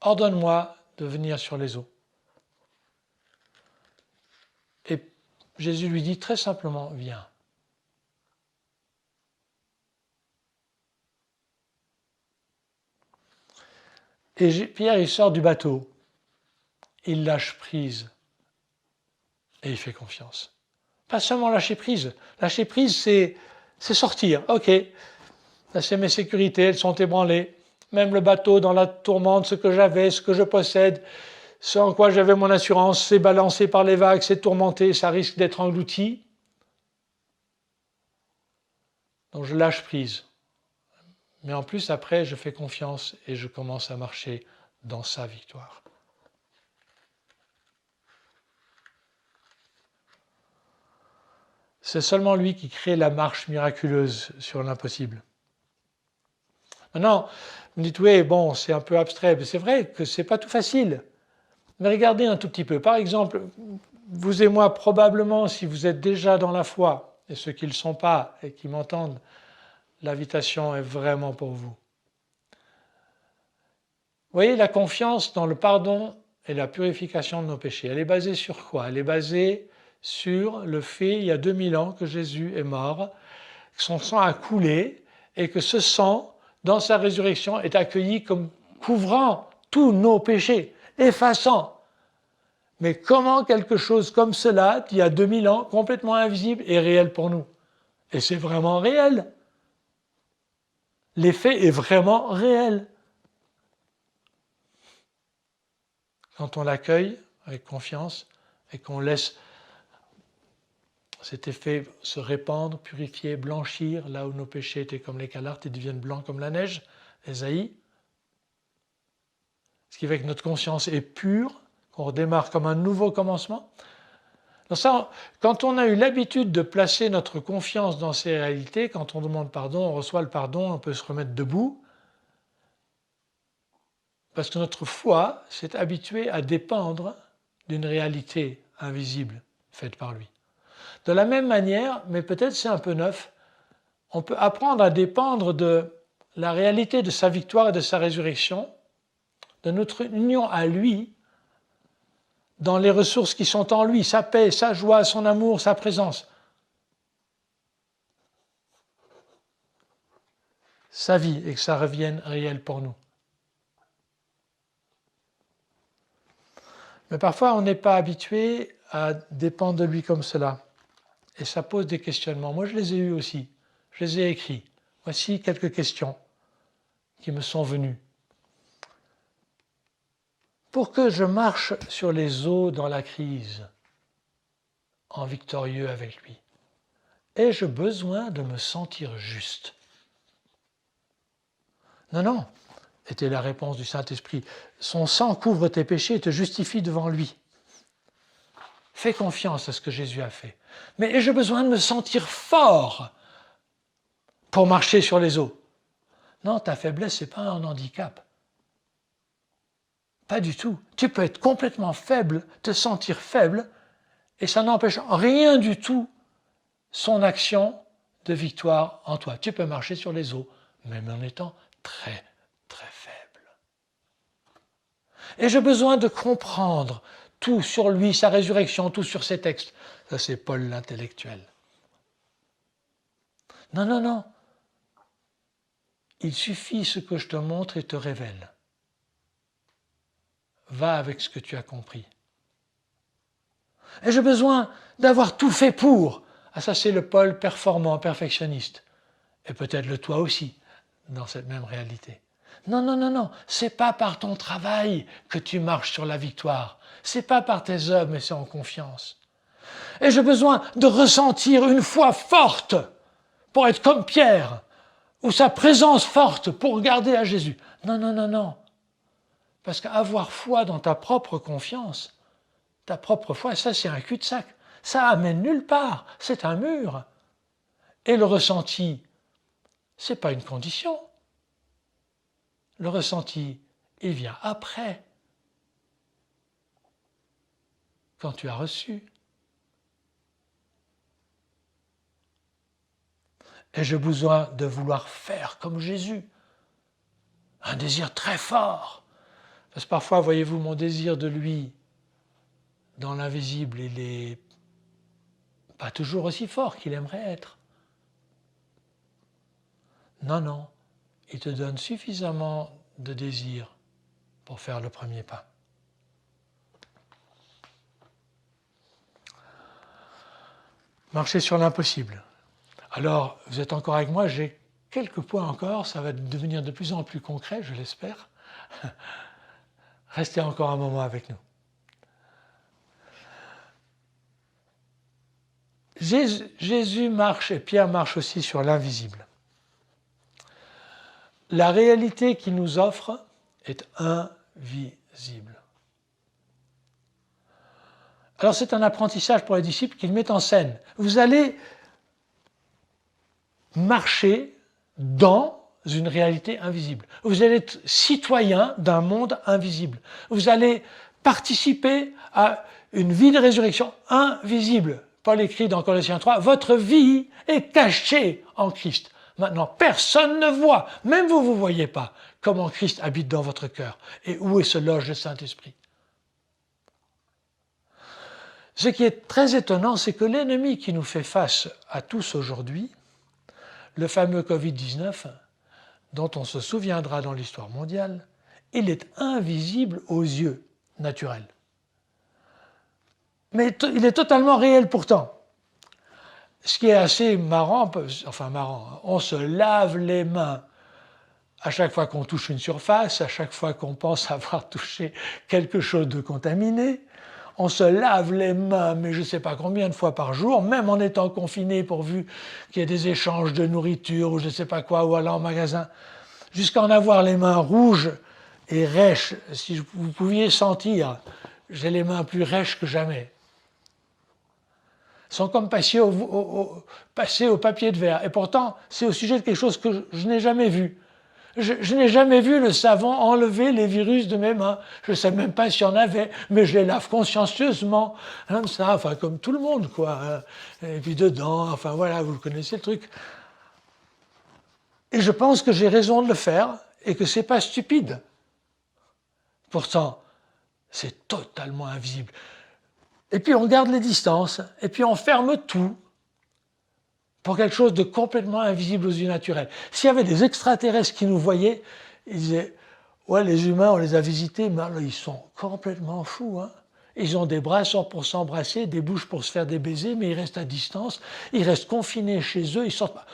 ordonne-moi de venir sur les eaux. Et Jésus lui dit très simplement, viens. Et Pierre, il sort du bateau, il lâche prise et il fait confiance. Pas seulement lâcher prise, c'est sortir, ok, là c'est mes sécurités, elles sont ébranlées, même le bateau dans la tourmente, ce que j'avais, ce que je possède, ce en quoi j'avais mon assurance, c'est balancé par les vagues, c'est tourmenté, ça risque d'être englouti. Donc je lâche prise. Mais en plus, après, je fais confiance et je commence à marcher dans sa victoire. C'est seulement lui qui crée la marche miraculeuse sur l'impossible. Maintenant, vous me dites, oui, bon, c'est un peu abstrait, mais c'est vrai que ce n'est pas tout facile. Mais regardez un tout petit peu. Par exemple, vous et moi, probablement, si vous êtes déjà dans la foi, et ceux qui ne le sont pas et qui m'entendent, l'invitation est vraiment pour vous. Vous voyez, la confiance dans le pardon et la purification de nos péchés, elle est basée sur quoi? Elle est basée sur le fait, il y a 2000 ans, que Jésus est mort, que son sang a coulé et que ce sang, dans sa résurrection, est accueilli comme couvrant tous nos péchés, effaçant. Mais comment quelque chose comme cela, il y a 2000 ans, complètement invisible, est réel pour nous? Et c'est vraiment réel. L'effet est vraiment réel. Quand on l'accueille avec confiance et qu'on laisse cet effet se répandre, purifier, blanchir, là où nos péchés étaient comme l'écarlate, ils deviennent blancs comme la neige, Ésaïe. Ce qui fait que notre conscience est pure, qu'on redémarre comme un nouveau commencement. Donc ça, quand on a eu l'habitude de placer notre confiance dans ces réalités, quand on demande pardon, on reçoit le pardon, on peut se remettre debout, parce que notre foi s'est habituée à dépendre d'une réalité invisible faite par lui. De la même manière, mais peut-être c'est un peu neuf, on peut apprendre à dépendre de la réalité de sa victoire et de sa résurrection, de notre union à lui, dans les ressources qui sont en lui, sa paix, sa joie, son amour, sa présence. Sa vie, et que ça revienne réel pour nous. Mais parfois, on n'est pas habitué à dépendre de lui comme cela. Et ça pose des questionnements. Moi, je les ai eus aussi. Je les ai écrits. Voici quelques questions qui me sont venues. Pour que je marche sur les eaux dans la crise, en victorieux avec lui, ai-je besoin de me sentir juste? Non, non, était la réponse du Saint-Esprit. Son sang couvre tes péchés et te justifie devant lui. Fais confiance à ce que Jésus a fait. Mais ai-je besoin de me sentir fort pour marcher sur les eaux? Non, ta faiblesse, ce n'est pas un handicap. Pas du tout. Tu peux être complètement faible, te sentir faible, et ça n'empêche rien du tout son action de victoire en toi. Tu peux marcher sur les eaux, même en étant très, très faible. Et j'ai besoin de comprendre tout sur lui, sa résurrection, tout sur ses textes. Ça, c'est Paul l'intellectuel. Non, non, non. Il suffit ce que je te montre et te révèle. Va avec ce que tu as compris. Et j'ai besoin d'avoir tout fait pour. Ah, ça, c'est le Paul performant, perfectionniste. Et peut-être le toi aussi, dans cette même réalité. Non, non, non, non. C'est pas par ton travail que tu marches sur la victoire. C'est pas par tes œuvres, mais c'est en confiance. Et j'ai besoin de ressentir une foi forte pour être comme Pierre, ou sa présence forte pour regarder à Jésus. Non, non, non, non. Parce qu'avoir foi dans ta propre confiance, ta propre foi, ça c'est un cul-de-sac. Ça amène nulle part, c'est un mur. Et le ressenti, ce n'est pas une condition. Le ressenti, il vient après, quand tu as reçu. Et j'ai besoin de vouloir faire comme Jésus. Un désir très fort. Parce que parfois, voyez-vous, mon désir de lui, dans l'invisible, il n'est pas toujours aussi fort qu'il aimerait être. Non, non, il te donne suffisamment de désir pour faire le premier pas. Marcher sur l'impossible. Alors, vous êtes encore avec moi, j'ai quelques points encore, ça va devenir de plus en plus concret, je l'espère. Restez encore un moment avec nous. Jésus marche, et Pierre marche aussi sur l'invisible. La réalité qu'il nous offre est invisible. Alors c'est un apprentissage pour les disciples qu'il met en scène. Vous allez marcher dans une réalité invisible. Vous allez être citoyen d'un monde invisible. Vous allez participer à une vie de résurrection invisible. Paul écrit dans Colossiens 3, « Votre vie est cachée en Christ. » Maintenant, personne ne voit, même vous ne voyez pas, comment Christ habite dans votre cœur et où se loge le Saint-Esprit. Ce qui est très étonnant, c'est que l'ennemi qui nous fait face à tous aujourd'hui, le fameux Covid-19, dont on se souviendra dans l'histoire mondiale, il est invisible aux yeux naturels. Mais il est totalement réel pourtant. Ce qui est assez marrant, on se lave les mains à chaque fois qu'on touche une surface, à chaque fois qu'on pense avoir touché quelque chose de contaminé. On se lave les mains, mais je ne sais pas combien de fois par jour, même en étant confiné pourvu qu'il y ait des échanges de nourriture ou je ne sais pas quoi, ou aller en magasin, jusqu'à en avoir les mains rouges et rêches. Si vous pouviez sentir, j'ai les mains plus rêches que jamais. sont comme passés au papier de verre. Et pourtant, c'est au sujet de quelque chose que je n'ai jamais vu. Je n'ai jamais vu le savon enlever les virus de mes mains. Je ne sais même pas s'il y en avait, mais je les lave consciencieusement, comme ça, enfin comme tout le monde, quoi. Et puis dedans, enfin voilà, vous connaissez le truc. Et je pense que j'ai raison de le faire et que c'est pas stupide. Pourtant, c'est totalement invisible. Et puis on garde les distances, et puis on ferme tout pour quelque chose de complètement invisible aux yeux naturels. S'il y avait des extraterrestres qui nous voyaient, ils disaient « Ouais, les humains, on les a visités, mais alors, ils sont complètement fous. Hein. Ils ont des bras pour s'embrasser, des bouches pour se faire des baisers, mais ils restent à distance, ils restent confinés chez eux, ils sortent pas.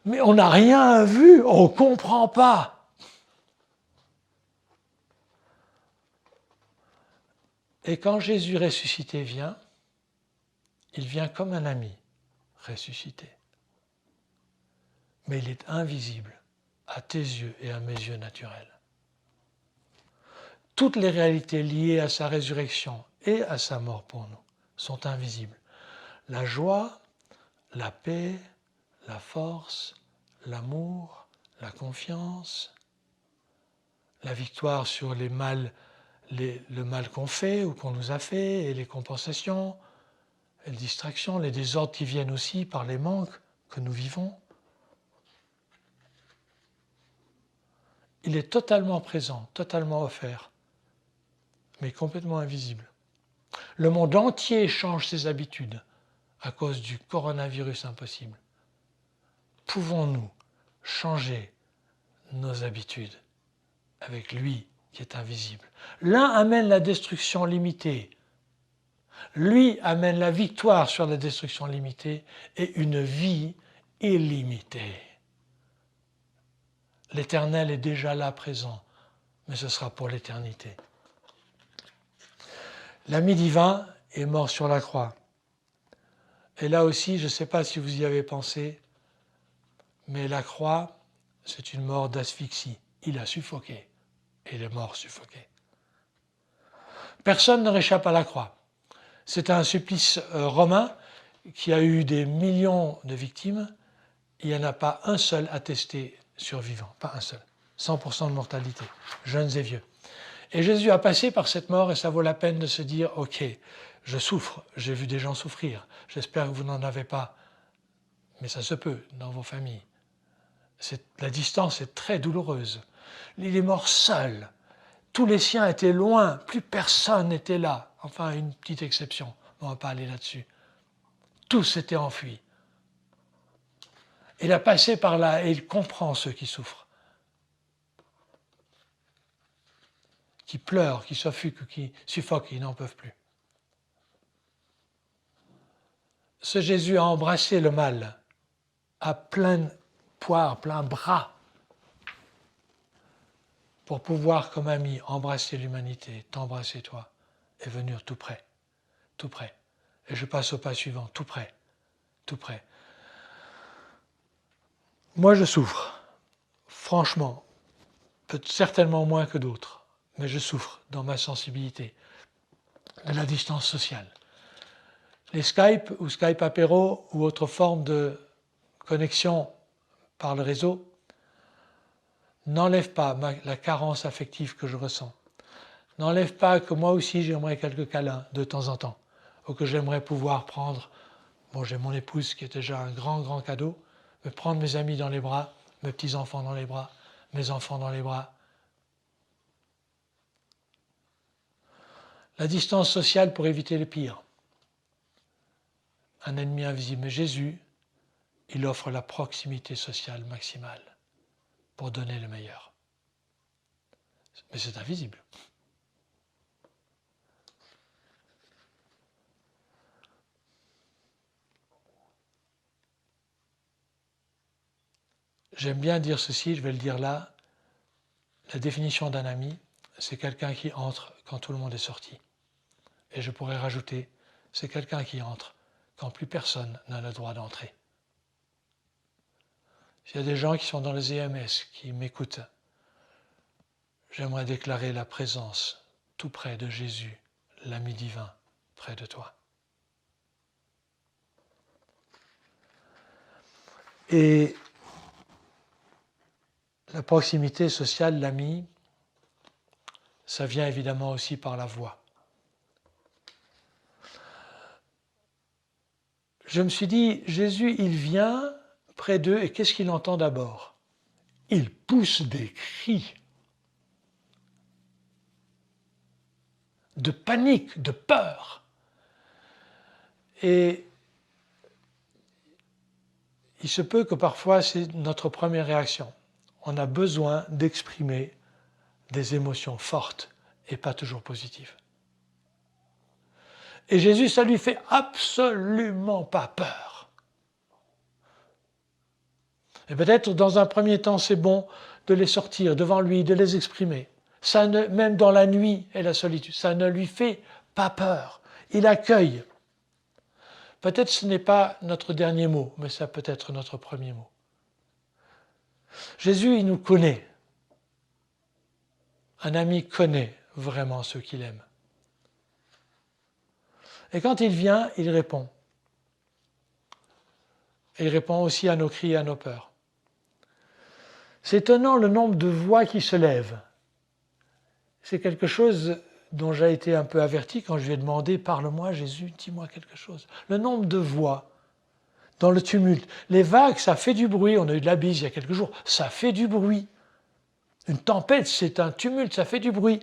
Mais on n'a rien vu, on ne comprend pas. » Et quand Jésus ressuscité vient, il vient comme un ami ressuscité. Mais il est invisible à tes yeux et à mes yeux naturels. Toutes les réalités liées à sa résurrection et à sa mort pour nous sont invisibles. La joie, la paix, la force, l'amour, la confiance, la victoire sur le mal qu'on fait ou qu'on nous a fait et les compensations, les distractions, les désordres qui viennent aussi par les manques que nous vivons. Il est totalement présent, totalement offert, mais complètement invisible. Le monde entier change ses habitudes à cause du coronavirus impossible. Pouvons-nous changer nos habitudes avec lui qui est invisible? L'un amène la destruction limitée, lui amène la victoire sur la destruction limitée et une vie illimitée. L'Éternel est déjà là présent, mais ce sera pour l'éternité. L'ami divin est mort sur la croix. Et là aussi, je ne sais pas si vous y avez pensé, mais la croix, c'est une mort d'asphyxie. Il a suffoqué et il est mort suffoqué. Personne ne réchappe à la croix. C'est un supplice romain qui a eu des millions de victimes. Il n'y en a pas un seul attesté survivant, pas un seul. 100% de mortalité, jeunes et vieux. Et Jésus a passé par cette mort et ça vaut la peine de se dire « Ok, je souffre, j'ai vu des gens souffrir, j'espère que vous n'en avez pas, mais ça se peut dans vos familles. La distance est très douloureuse. Il est mort seul. Tous les siens étaient loin, plus personne n'était là. Enfin, une petite exception, on ne va pas aller là-dessus. Tous s'étaient enfuis. Il a passé par là et il comprend ceux qui souffrent, qui pleurent, qui suffoquent, qui n'en peuvent plus. Ce Jésus a embrassé le mal à plein poire, plein bras, pour pouvoir, comme ami, embrasser l'humanité, t'embrasser toi, et venir tout près, tout près. Et je passe au pas suivant, tout près, tout près. Moi, je souffre, franchement, certainement moins que d'autres, mais je souffre dans ma sensibilité de la distance sociale. Les Skype ou Skype apéro ou autres formes de connexion par le réseau n'enlèvent pas la carence affective que je ressens. N'enlèvent pas que moi aussi j'aimerais quelques câlins de temps en temps, ou que j'aimerais pouvoir prendre, j'ai mon épouse qui est déjà un grand cadeau, mais prendre mes amis dans les bras, mes petits-enfants dans les bras, mes enfants dans les bras. La distance sociale pour éviter le pire. Un ennemi invisible. Mais Jésus, il offre la proximité sociale maximale pour donner le meilleur. Mais c'est invisible. J'aime bien dire ceci, je vais le dire là. La définition d'un ami, c'est quelqu'un qui entre quand tout le monde est sorti. Et je pourrais rajouter, c'est quelqu'un qui entre quand plus personne n'a le droit d'entrer. S'il y a des gens qui sont dans les EMS, qui m'écoutent, j'aimerais déclarer la présence tout près de Jésus, l'ami divin, près de toi. Et la proximité sociale, l'ami, ça vient évidemment aussi par la voix. Je me suis dit, Jésus, il vient près d'eux et qu'est-ce qu'il entend d'abord? Il pousse des cris de panique, de peur. Et il se peut que parfois c'est notre première réaction. On a besoin d'exprimer des émotions fortes et pas toujours positives. Et Jésus, ça lui fait absolument pas peur. Et peut-être dans un premier temps, c'est bon de les sortir devant lui, de les exprimer. Ça ne, même dans la nuit et la solitude, ça ne lui fait pas peur. Il accueille. Peut-être ce n'est pas notre dernier mot, mais ça peut être notre premier mot. Jésus, il nous connaît. Un ami connaît vraiment ceux qu'il aime. Et quand il vient, il répond. Et il répond aussi à nos cris et à nos peurs. C'est étonnant le nombre de voix qui se lèvent. C'est quelque chose dont j'ai été un peu averti quand je lui ai demandé « Parle-moi Jésus, dis-moi quelque chose ». Le nombre de voix dans le tumulte. Les vagues, ça fait du bruit. On a eu de la bise il y a quelques jours. Ça fait du bruit. Une tempête, c'est un tumulte, ça fait du bruit.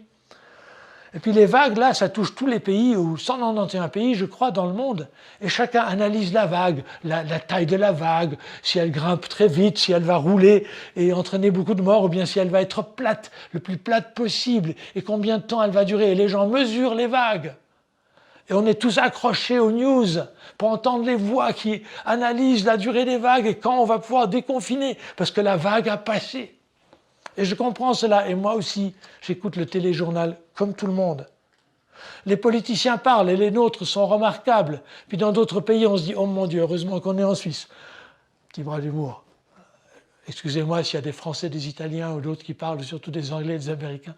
Et puis les vagues, là, ça touche tous les pays, ou 191 pays, je crois, dans le monde. Et chacun analyse la vague, la taille de la vague, si elle grimpe très vite, si elle va rouler et entraîner beaucoup de morts, ou bien si elle va être plate, le plus plate possible, et combien de temps elle va durer. Et les gens mesurent les vagues. Et on est tous accrochés aux news pour entendre les voix qui analysent la durée des vagues et quand on va pouvoir déconfiner, parce que la vague a passé. Et je comprends cela, et moi aussi, j'écoute le téléjournal comme tout le monde. Les politiciens parlent, et les nôtres sont remarquables. Puis dans d'autres pays, on se dit « Oh mon Dieu, heureusement qu'on est en Suisse ». Petit bras d'humour. Excusez-moi s'il y a des Français, des Italiens ou d'autres qui parlent, surtout des Anglais et des Américains.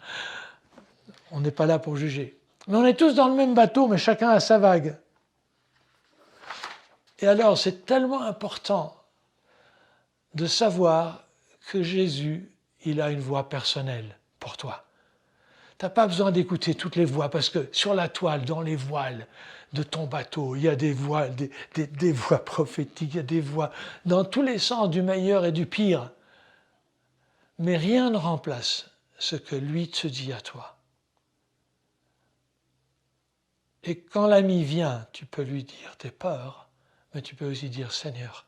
On n'est pas là pour juger. Mais on est tous dans le même bateau, mais chacun a sa vague. Et alors, c'est tellement important de savoir que Jésus, il a une voix personnelle pour toi. Tu n'as pas besoin d'écouter toutes les voix, parce que sur la toile, dans les voiles de ton bateau, il y a des voix, des voix prophétiques, il y a des voix dans tous les sens, du meilleur et du pire. Mais rien ne remplace ce que lui te dit à toi. Et quand l'ami vient, tu peux lui dire tes peurs, mais tu peux aussi dire « Seigneur,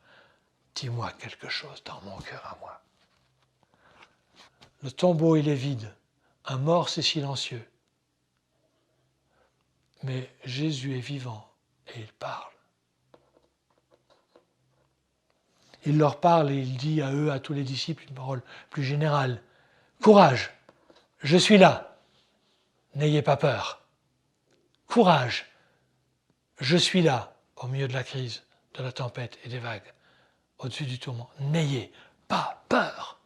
dis-moi quelque chose dans mon cœur à moi ». Le tombeau, il est vide. Un mort, c'est silencieux. Mais Jésus est vivant et il parle. Il leur parle et il dit à eux, à tous les disciples, une parole plus générale. Courage, je suis là. N'ayez pas peur. Courage, je suis là au milieu de la crise, de la tempête et des vagues, au-dessus du tourment. N'ayez pas peur.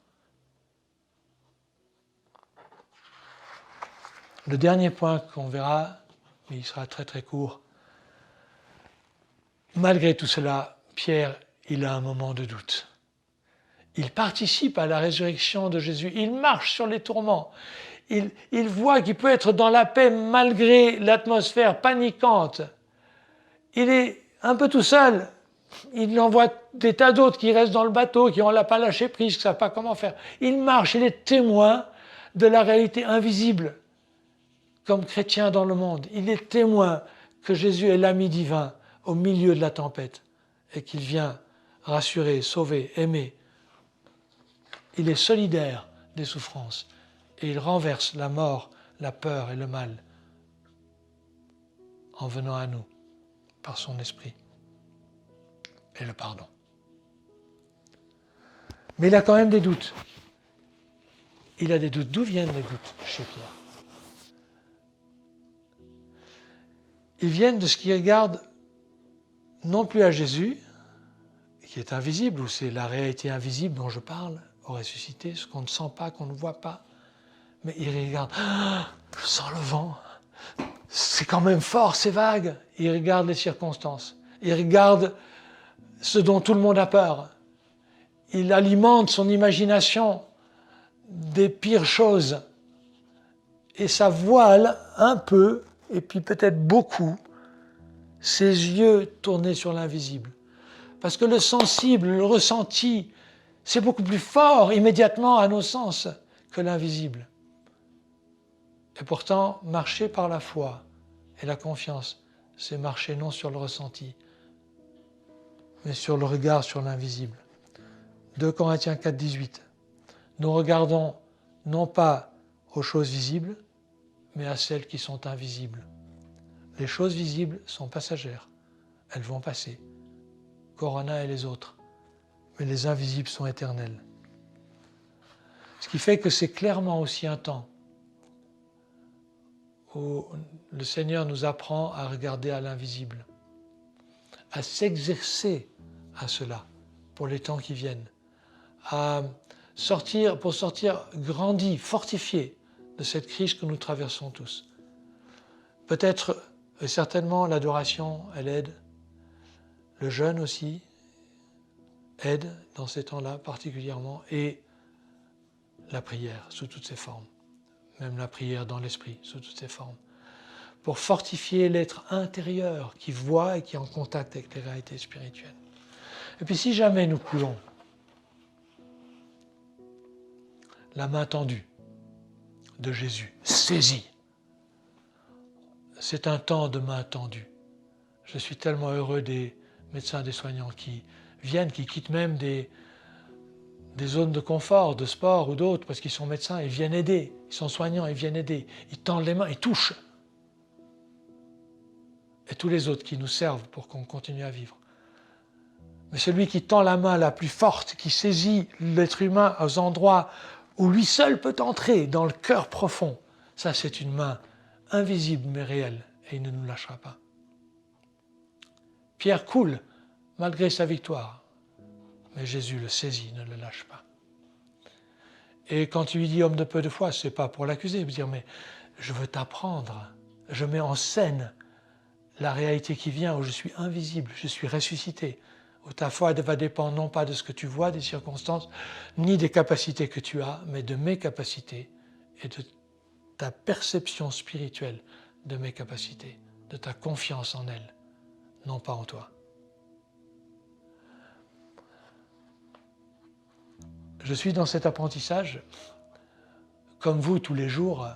Le dernier point qu'on verra, mais il sera très très court, malgré tout cela, Pierre, il a un moment de doute. Il participe à la résurrection de Jésus, il marche sur les tourments, il voit qu'il peut être dans la paix malgré l'atmosphère paniquante. Il est un peu tout seul, il en voit des tas d'autres qui restent dans le bateau, qui n'ont pas lâché prise, qui ne savent pas comment faire. Il marche, il est témoin de la réalité invisible. Comme chrétien dans le monde, il est témoin que Jésus est l'ami divin au milieu de la tempête et qu'il vient rassurer, sauver, aimer. Il est solidaire des souffrances et il renverse la mort, la peur et le mal en venant à nous par son esprit et le pardon. Mais il a quand même des doutes. Il a des doutes. D'où viennent les doutes chez Pierre ? Ils viennent de ce qui regarde non plus à Jésus, qui est invisible, ou c'est la réalité invisible dont je parle, au ressuscité, ce qu'on ne sent pas, qu'on ne voit pas, mais ils regardent, je sens le vent, c'est quand même fort ces vagues. Ils regardent les circonstances, ils regardent ce dont tout le monde a peur, il alimente son imagination des pires choses. Et ça voile un peu, et puis peut-être beaucoup, ses yeux tournés sur l'invisible. Parce que le sensible, le ressenti, c'est beaucoup plus fort immédiatement à nos sens que l'invisible. Et pourtant, marcher par la foi et la confiance, c'est marcher non sur le ressenti, mais sur le regard sur l'invisible. 2 Corinthiens 4, 18. Nous regardons non pas aux choses visibles, mais à celles qui sont invisibles. Les choses visibles sont passagères, elles vont passer. Corona et les autres. Mais les invisibles sont éternels. Ce qui fait que c'est clairement aussi un temps où le Seigneur nous apprend à regarder à l'invisible, à s'exercer à cela pour les temps qui viennent, pour sortir grandi, fortifié de cette crise que nous traversons tous. Peut-être et certainement l'adoration, elle aide, le jeûne aussi aide dans ces temps-là particulièrement, et la prière sous toutes ses formes, même la prière dans l'esprit sous toutes ses formes, pour fortifier l'être intérieur qui voit et qui est en contact avec les réalités spirituelles. Et puis si jamais nous coulons, la main tendue de Jésus, saisie. C'est un temps de main tendue. Je suis tellement heureux des médecins, des soignants qui viennent, qui quittent même des zones de confort, de sport ou d'autres, parce qu'ils sont médecins, ils viennent aider, ils sont soignants, ils viennent aider, ils tendent les mains, ils touchent. Et tous les autres qui nous servent pour qu'on continue à vivre. Mais celui qui tend la main la plus forte, qui saisit l'être humain aux endroits où lui seul peut entrer dans le cœur profond, ça c'est une main invisible mais réelle, et il ne nous lâchera pas. Pierre coule malgré sa victoire, mais Jésus le saisit, ne le lâche pas. Et quand tu lui dis homme de peu de foi, ce n'est pas pour l'accuser, il veut dire mais je veux t'apprendre, je mets en scène la réalité qui vient où je suis invisible, je suis ressuscité, où ta foi va dépendre non pas de ce que tu vois, des circonstances, ni des capacités que tu as, mais de mes capacités et de ta perception spirituelle de mes capacités, de ta confiance en elles, non pas en toi. Je suis dans cet apprentissage, comme vous tous les jours,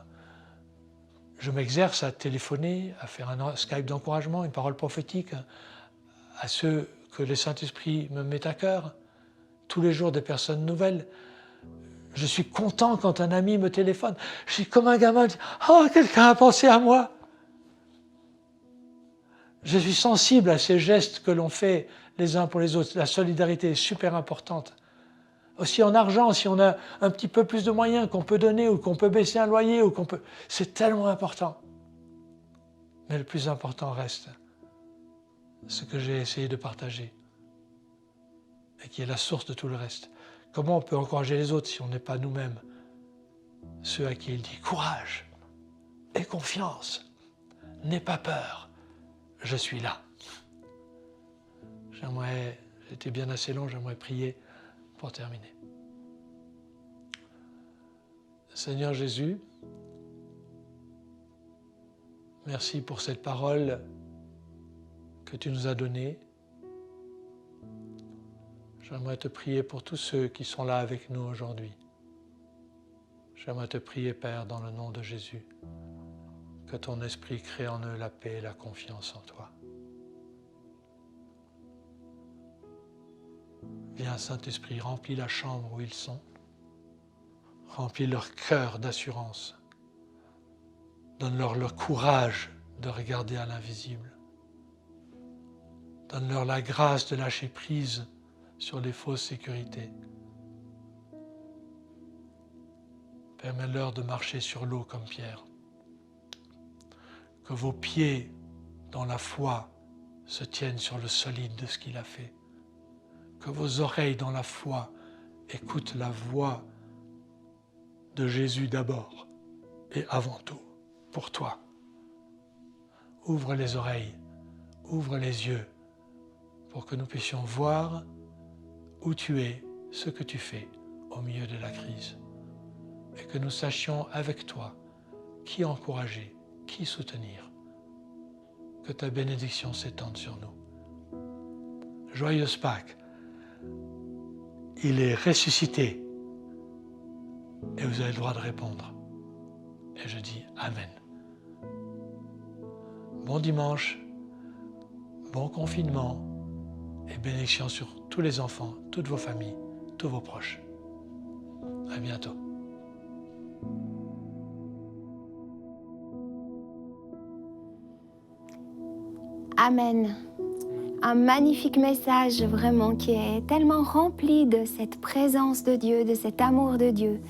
je m'exerce à téléphoner, à faire un Skype d'encouragement, une parole prophétique à ceux que le Saint-Esprit me met à cœur, tous les jours des personnes nouvelles. Je suis content quand un ami me téléphone. Je suis comme un gamin qui dit « Oh, quelqu'un a pensé à moi !» Je suis sensible à ces gestes que l'on fait les uns pour les autres. La solidarité est super importante. Aussi en argent, si on a un petit peu plus de moyens qu'on peut donner ou qu'on peut baisser un loyer, ou qu'on peut... c'est tellement important. Mais le plus important reste ce que j'ai essayé de partager et qui est la source de tout le reste. Comment on peut encourager les autres si on n'est pas nous-mêmes ceux à qui il dit « Courage, aie confiance, n'aie pas peur, je suis là ». J'étais bien assez long, j'aimerais prier pour terminer. Seigneur Jésus, merci pour cette parole que tu nous as donnée. J'aimerais te prier pour tous ceux qui sont là avec nous aujourd'hui. J'aimerais te prier, Père, dans le nom de Jésus, que ton esprit crée en eux la paix et la confiance en toi. Viens, Saint-Esprit, remplis la chambre où ils sont, remplis leur cœur d'assurance, donne-leur le courage de regarder à l'invisible, donne-leur la grâce de lâcher prise sur les fausses sécurités. Permets-leur de marcher sur l'eau comme Pierre. Que vos pieds dans la foi se tiennent sur le solide de ce qu'il a fait. Que vos oreilles dans la foi écoutent la voix de Jésus d'abord et avant tout pour toi. Ouvre les oreilles, ouvre les yeux pour que nous puissions voir où tu es ce que tu fais au milieu de la crise. Et que nous sachions avec toi qui encourager, qui soutenir. Que ta bénédiction s'étende sur nous. Joyeuse Pâques. Il est ressuscité. Et vous avez le droit de répondre. Et je dis Amen. Bon dimanche, bon confinement et bénédiction sur tous les enfants, toutes vos familles, tous vos proches. À bientôt. Amen. Un magnifique message vraiment qui est tellement rempli de cette présence de Dieu, de cet amour de Dieu.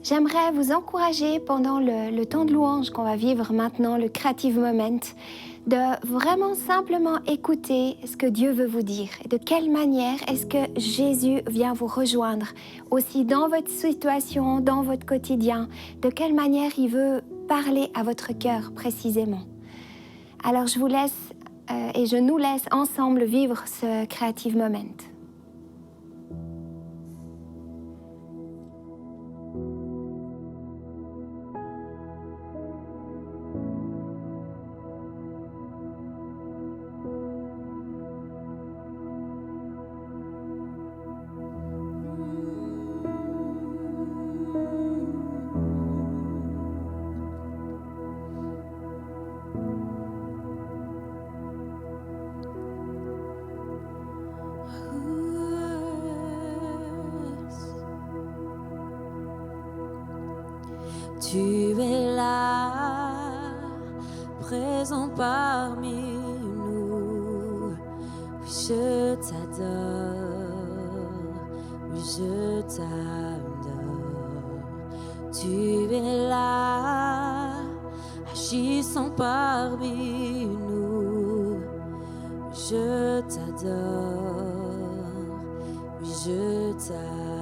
J'aimerais vous encourager pendant le temps de louange qu'on va vivre maintenant, le Creative Moment, de vraiment simplement écouter ce que Dieu veut vous dire et de quelle manière est-ce que Jésus vient vous rejoindre aussi dans votre situation, dans votre quotidien, de quelle manière il veut parler à votre cœur précisément. Alors je vous laisse et je nous laisse ensemble vivre ce Creative Moment. Tu es là, présent parmi nous. Oui, je t'adore, oui, je t'adore. Tu es là, agissant parmi nous. Je t'adore, oui, je t'adore.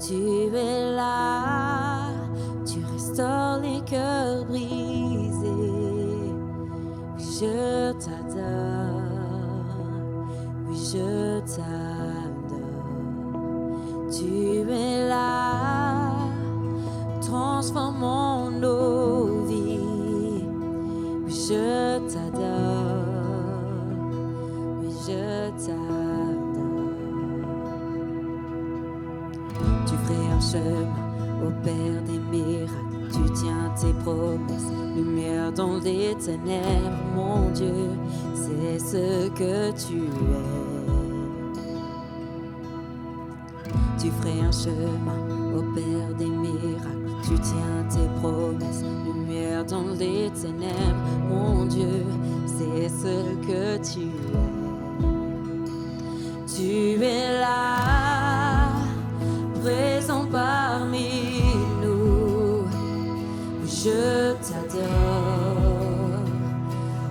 Tu es là, tu restaures les cœurs brisés. Oui, je t'adore, oui, je t'adore. Tu es là, transformant nos vies. Oui, je t'adore, oui, je t'adore. Tu ferais un chemin au Père des miracles, tu tiens tes promesses, lumière dans les ténèbres, mon Dieu, c'est ce que tu es. Tu ferais un chemin au Père des miracles, tu tiens tes promesses, lumière dans les ténèbres, mon Dieu, c'est ce que tu es. Tu es là, présent parmi nous. Je t'adore,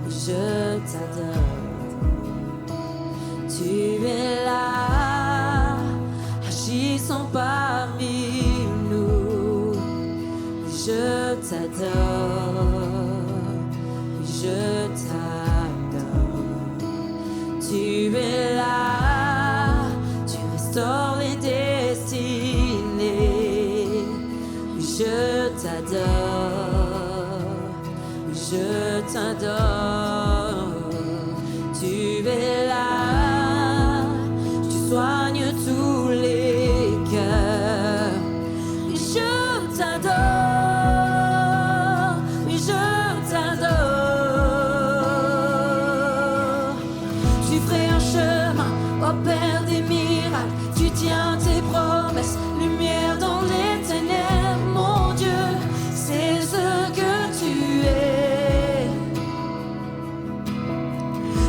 je t'adore. Tu es là, agissant parmi nous. Je t'adore, je t'adore. Tu es là, tu restaures les destinées. Je t'adore, je t'adore. Tu es là, tu soignes tous les cœurs. Je t'adore, je t'adore. Tu ferais un chemin au Père des miracles, tu tiens tes promesses, lumière dans les ténèbres, mon Dieu, c'est ce que tu es.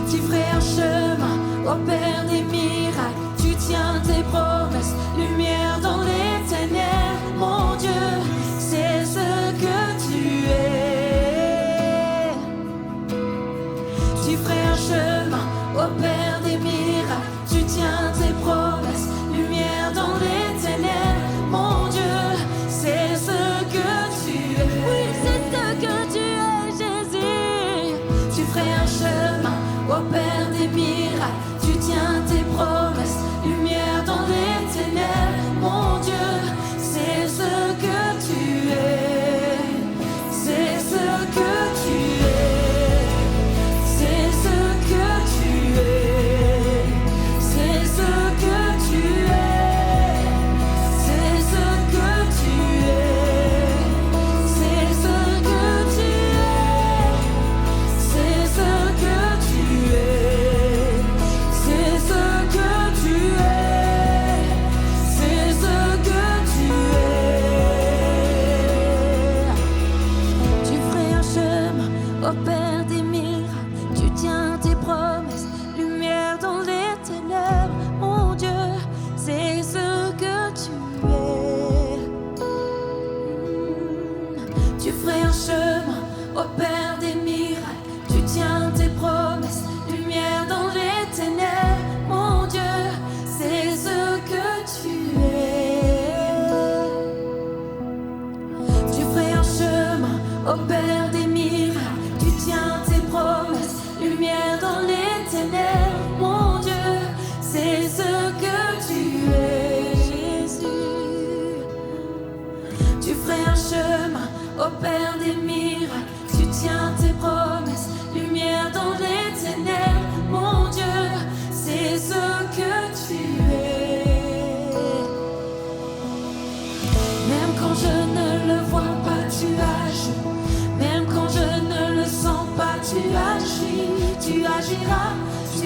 Tu ferais un chemin au Père des miracles, tu tiens tes promesses, lumière dans les ténèbres, mon Dieu, c'est ce que tu es. Tu ferais un chemin au Père des miracles, tu tiens tes promesses, lumière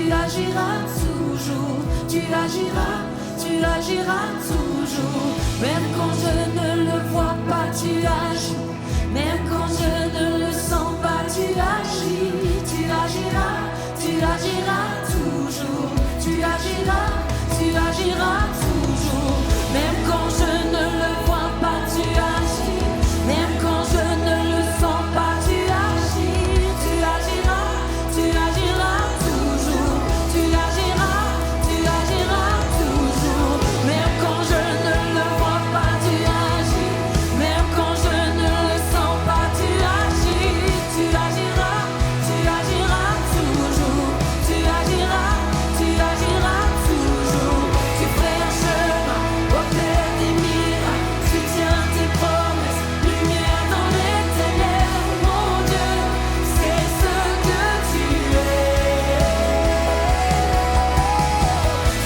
tu agiras toujours, tu agiras toujours. Même quand je ne le vois pas, tu agis. Même quand je ne le sens pas, tu agis. Tu agiras toujours, tu agiras toujours. Même quand je ne le vois pas, tu agis. Même quand je ne le sens pas, tu agis. Tu agiras toujours. Tu agiras toujours. Même quand je ne le vois pas, tu agis. Même quand je ne le sens pas, tu agis. Tu agiras toujours. Tu agiras toujours. Tu ferais un chemin au clair des miracles. Tu tiens tes promesses, lumière dans les ténèbres. Mon Dieu, c'est ce que tu es.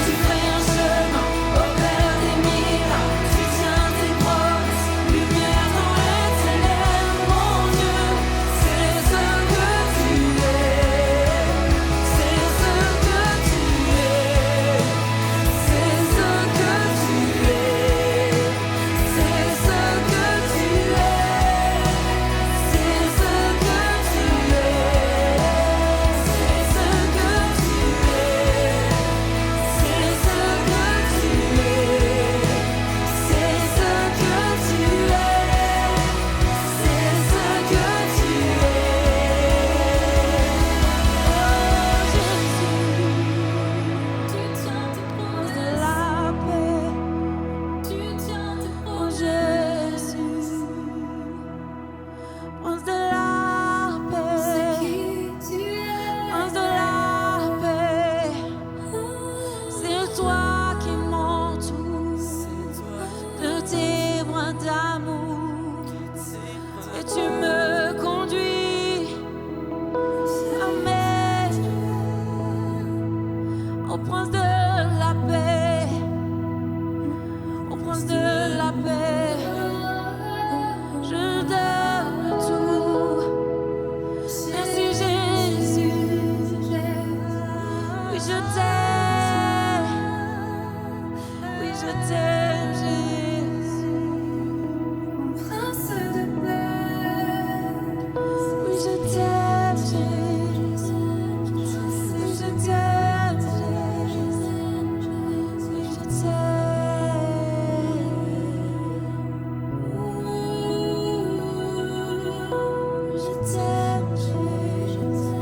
Tu ferais un chemin au clair des miracles. Tu tiens tes promesses, lumière dans les ténèbres. Mon Dieu, c'est ce que tu es. C'est ce que tu es. C'est ce que tu es. C'est ce que tu es. C'est ce que tu es. C'est ce que tu es. C'est ce que tu es. C'est ce que tu es. C'est ce que tu es. Oh Jésus, tu tiens tes promesses de la paix. Tu tiens tes promesses, Jésus. Prince de la paix. C'est qui tu es. Prince de la paix. C'est toi qui m'entoures de tes bras d'amour. Et tu me conduis. Amen. Au prince de la paix. Au prince de la paix. Je donne tout. Merci Jésus. Oui, je t'aime. Oui, je t'aime, Jésus. Mon prince de paix. Oui, je t'aime, Jésus. Oui, je t'aime, Jésus. Oui, je t'aime. Je t'aime, Jésus.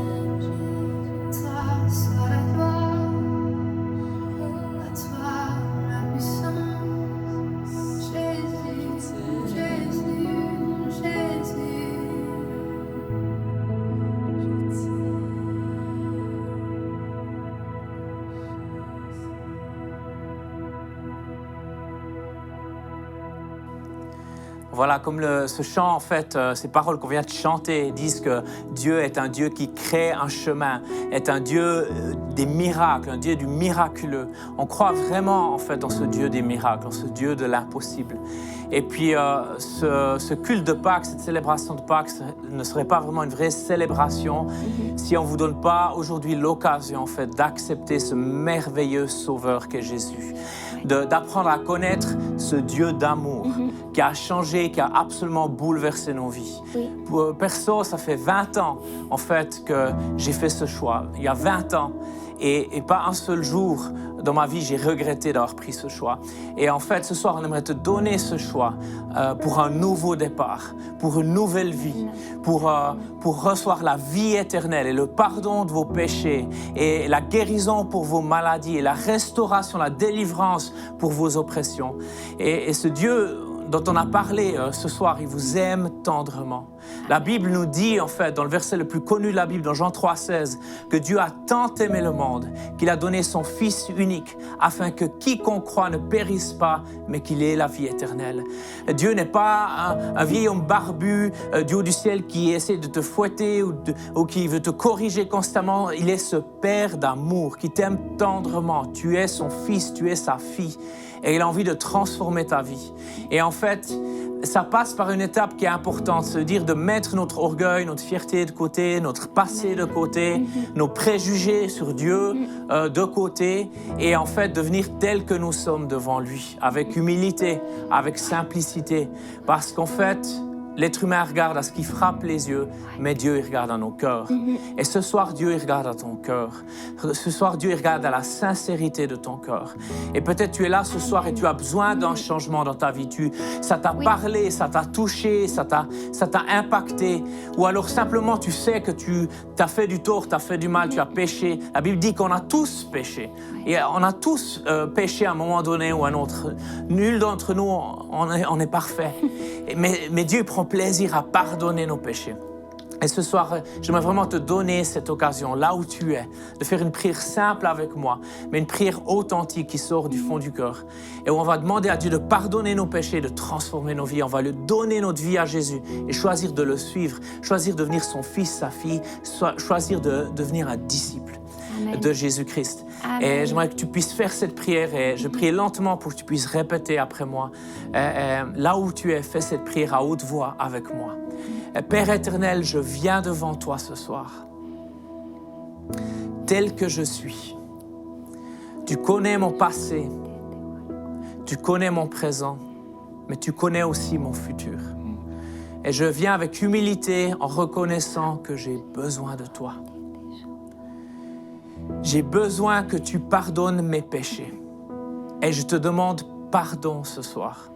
Toi, soit la gloire, à toi la puissance. Jésus, Jésus, Jésus. Voilà, comme ce chant, en fait, ces paroles qu'on vient de chanter disent que Dieu est un Dieu qui crée un chemin, est un Dieu des miracles, un Dieu du miraculeux. On croit vraiment, en fait, dans ce Dieu des miracles, dans ce Dieu de l'impossible. Et puis, ce culte de Pâques, cette célébration de Pâques ne serait pas vraiment une vraie célébration si on ne vous donne pas aujourd'hui l'occasion, en fait, d'accepter ce merveilleux Sauveur qu'est Jésus, d'apprendre à connaître ce Dieu d'amour qui a changé, qui a absolument bouleversé nos vies. Oui. Perso, ça fait 20 ans, en fait, que j'ai fait ce choix. Il y a 20 ans. Et pas un seul jour dans ma vie, j'ai regretté d'avoir pris ce choix. Et en fait, ce soir, on aimerait te donner ce choix pour un nouveau départ, pour une nouvelle vie, pour recevoir la vie éternelle et le pardon de vos péchés et la guérison pour vos maladies et la restauration, la délivrance pour vos oppressions. Et ce Dieu dont on a parlé ce soir, il vous aime tendrement. La Bible nous dit, en fait, dans le verset le plus connu de la Bible, dans Jean 3,16, que Dieu a tant aimé le monde qu'il a donné son Fils unique afin que quiconque croit ne périsse pas, mais qu'il ait la vie éternelle. Dieu n'est pas un vieil homme barbu du haut du ciel qui essaie de te fouetter ou qui veut te corriger constamment. Il est ce Père d'amour qui t'aime tendrement. Tu es son fils, tu es sa fille. et il a envie de transformer ta vie. Et en fait, ça passe par une étape qui est importante, c'est-à-dire de mettre notre orgueil, notre fierté de côté, notre passé de côté, nos préjugés sur Dieu de côté, et en fait devenir tel que nous sommes devant lui, avec humilité, avec simplicité. Parce qu'en fait, l'être humain regarde à ce qui frappe les yeux, mais Dieu, il regarde à nos cœurs. Et ce soir, Dieu, il regarde à ton cœur. Ce soir, Dieu, il regarde à la sincérité de ton cœur. Et peut-être tu es là ce soir et tu as besoin d'un changement dans ta vie. Ça t'a parlé, ça t'a touché, ça t'a impacté. Ou alors simplement, tu sais que tu as fait du tort, tu as fait du mal, tu as péché. La Bible dit qu'on a tous péché. Et on a tous péché à un moment donné ou à un autre. Nul d'entre nous, on est parfait. Mais Dieu prend plaisir à pardonner nos péchés. Et ce soir, j'aimerais vraiment te donner cette occasion, là où tu es, de faire une prière simple avec moi, mais une prière authentique qui sort du fond du cœur. Et où on va demander à Dieu de pardonner nos péchés, de transformer nos vies. On va lui donner notre vie à Jésus et choisir de le suivre, choisir de devenir son fils, sa fille, choisir de devenir un disciple. Amen. De Jésus-Christ. Amen. Et j'aimerais que tu puisses faire cette prière et je prie lentement pour que tu puisses répéter après moi. Là où tu es, fais cette prière à haute voix avec moi. Père éternel, je viens devant toi ce soir, tel que je suis. Tu connais mon passé, tu connais mon présent, mais tu connais aussi mon futur. Et je viens avec humilité en reconnaissant que j'ai besoin de toi. J'ai besoin que tu pardonnes mes péchés. Et je te demande pardon ce soir.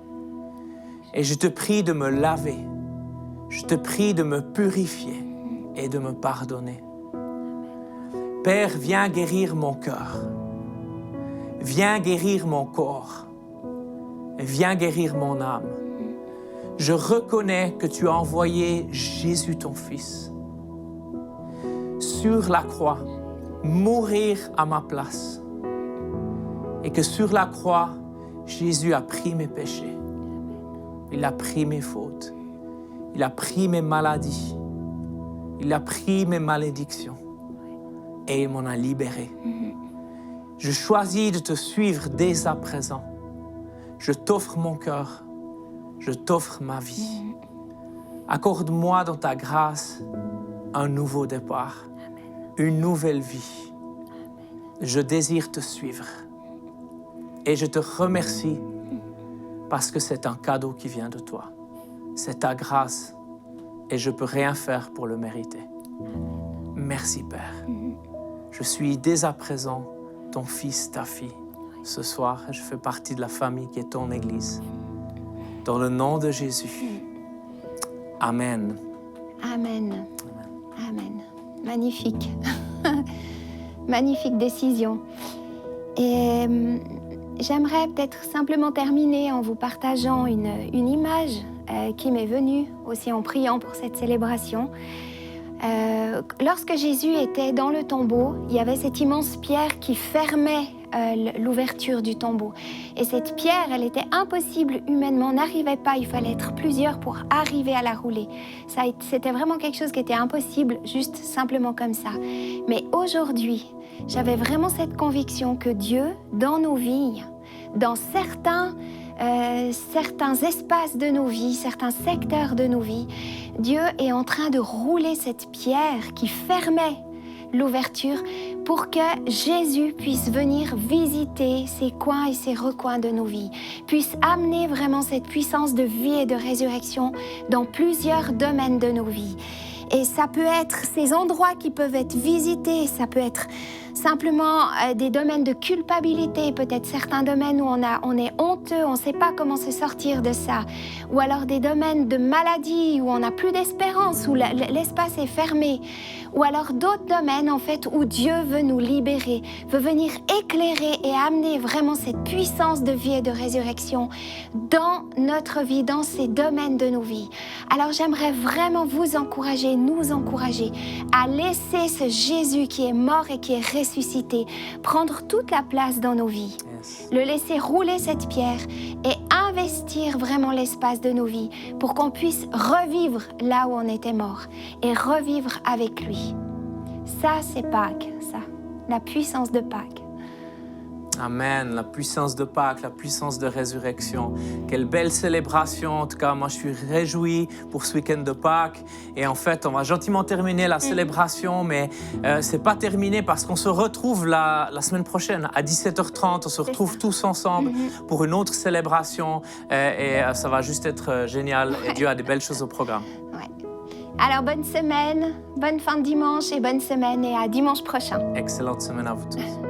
Et je te prie de me laver. Je te prie de me purifier et de me pardonner. Père, viens guérir mon cœur. Viens guérir mon corps. Et viens guérir mon âme. Je reconnais que tu as envoyé Jésus, ton Fils, sur la croix, mourir à ma place. Et que sur la croix, Jésus a pris mes péchés. Il a pris mes fautes. Il a pris mes maladies. Il a pris mes malédictions. Et il m'en a libéré. Je choisis de te suivre dès à présent. Je t'offre mon cœur. Je t'offre ma vie. Accorde-moi dans ta grâce un nouveau départ. Une nouvelle vie. Je désire te suivre. Et je te remercie parce que c'est un cadeau qui vient de toi. C'est ta grâce et je ne peux rien faire pour le mériter. Merci Père. Je suis dès à présent ton fils, ta fille. Ce soir, je fais partie de la famille qui est ton Église. Dans le nom de Jésus. Amen. Amen. Amen. Magnifique. Magnifique décision. Et j'aimerais peut-être simplement terminer en vous partageant une image qui m'est venue aussi en priant pour cette célébration. Lorsque Jésus était dans le tombeau, il y avait cette immense pierre qui fermait l'ouverture du tombeau. Et cette pierre, elle était impossible humainement, on n'arrivait pas, il fallait être plusieurs pour arriver à la rouler. C'était vraiment quelque chose qui était impossible, juste simplement comme ça. Mais aujourd'hui, j'avais vraiment cette conviction que Dieu, dans nos vies, dans certains espaces de nos vies, certains secteurs de nos vies, Dieu est en train de rouler cette pierre qui fermait l'ouverture pour que Jésus puisse venir visiter ces coins et ces recoins de nos vies, puisse amener vraiment cette puissance de vie et de résurrection dans plusieurs domaines de nos vies. Et ça peut être ces endroits qui peuvent être visités, ça peut être simplement des domaines de culpabilité, peut-être certains domaines où on est honteux, on ne sait pas comment se sortir de ça, ou alors des domaines de maladie où on n'a plus d'espérance, où l'espace est fermé, ou alors d'autres domaines en fait où Dieu veut nous libérer, veut venir éclairer et amener vraiment cette puissance de vie et de résurrection dans notre vie, dans ces domaines de nos vies. Alors j'aimerais vraiment vous encourager, nous encourager à laisser ce Jésus qui est mort et qui est ressuscité prendre toute la place dans nos vies. Le laisser rouler cette pierre et investir vraiment l'espace de nos vies pour qu'on puisse revivre là où on était mort et revivre avec lui. Ça, c'est Pâques, ça, la puissance de Pâques. Amen, la puissance de Pâques, la puissance de résurrection. Quelle belle célébration. En tout cas, moi, je suis réjoui pour ce week-end de Pâques. Et en fait, on va gentiment terminer la célébration, mais c'est pas terminé parce qu'on se retrouve la semaine prochaine à 17h30. On se retrouve tous ensemble pour une autre célébration. Et ça va juste être génial. Et Dieu a des belles choses au programme. Ouais. Alors, bonne semaine, bonne fin de dimanche et bonne semaine et à dimanche prochain. Excellente semaine à vous tous.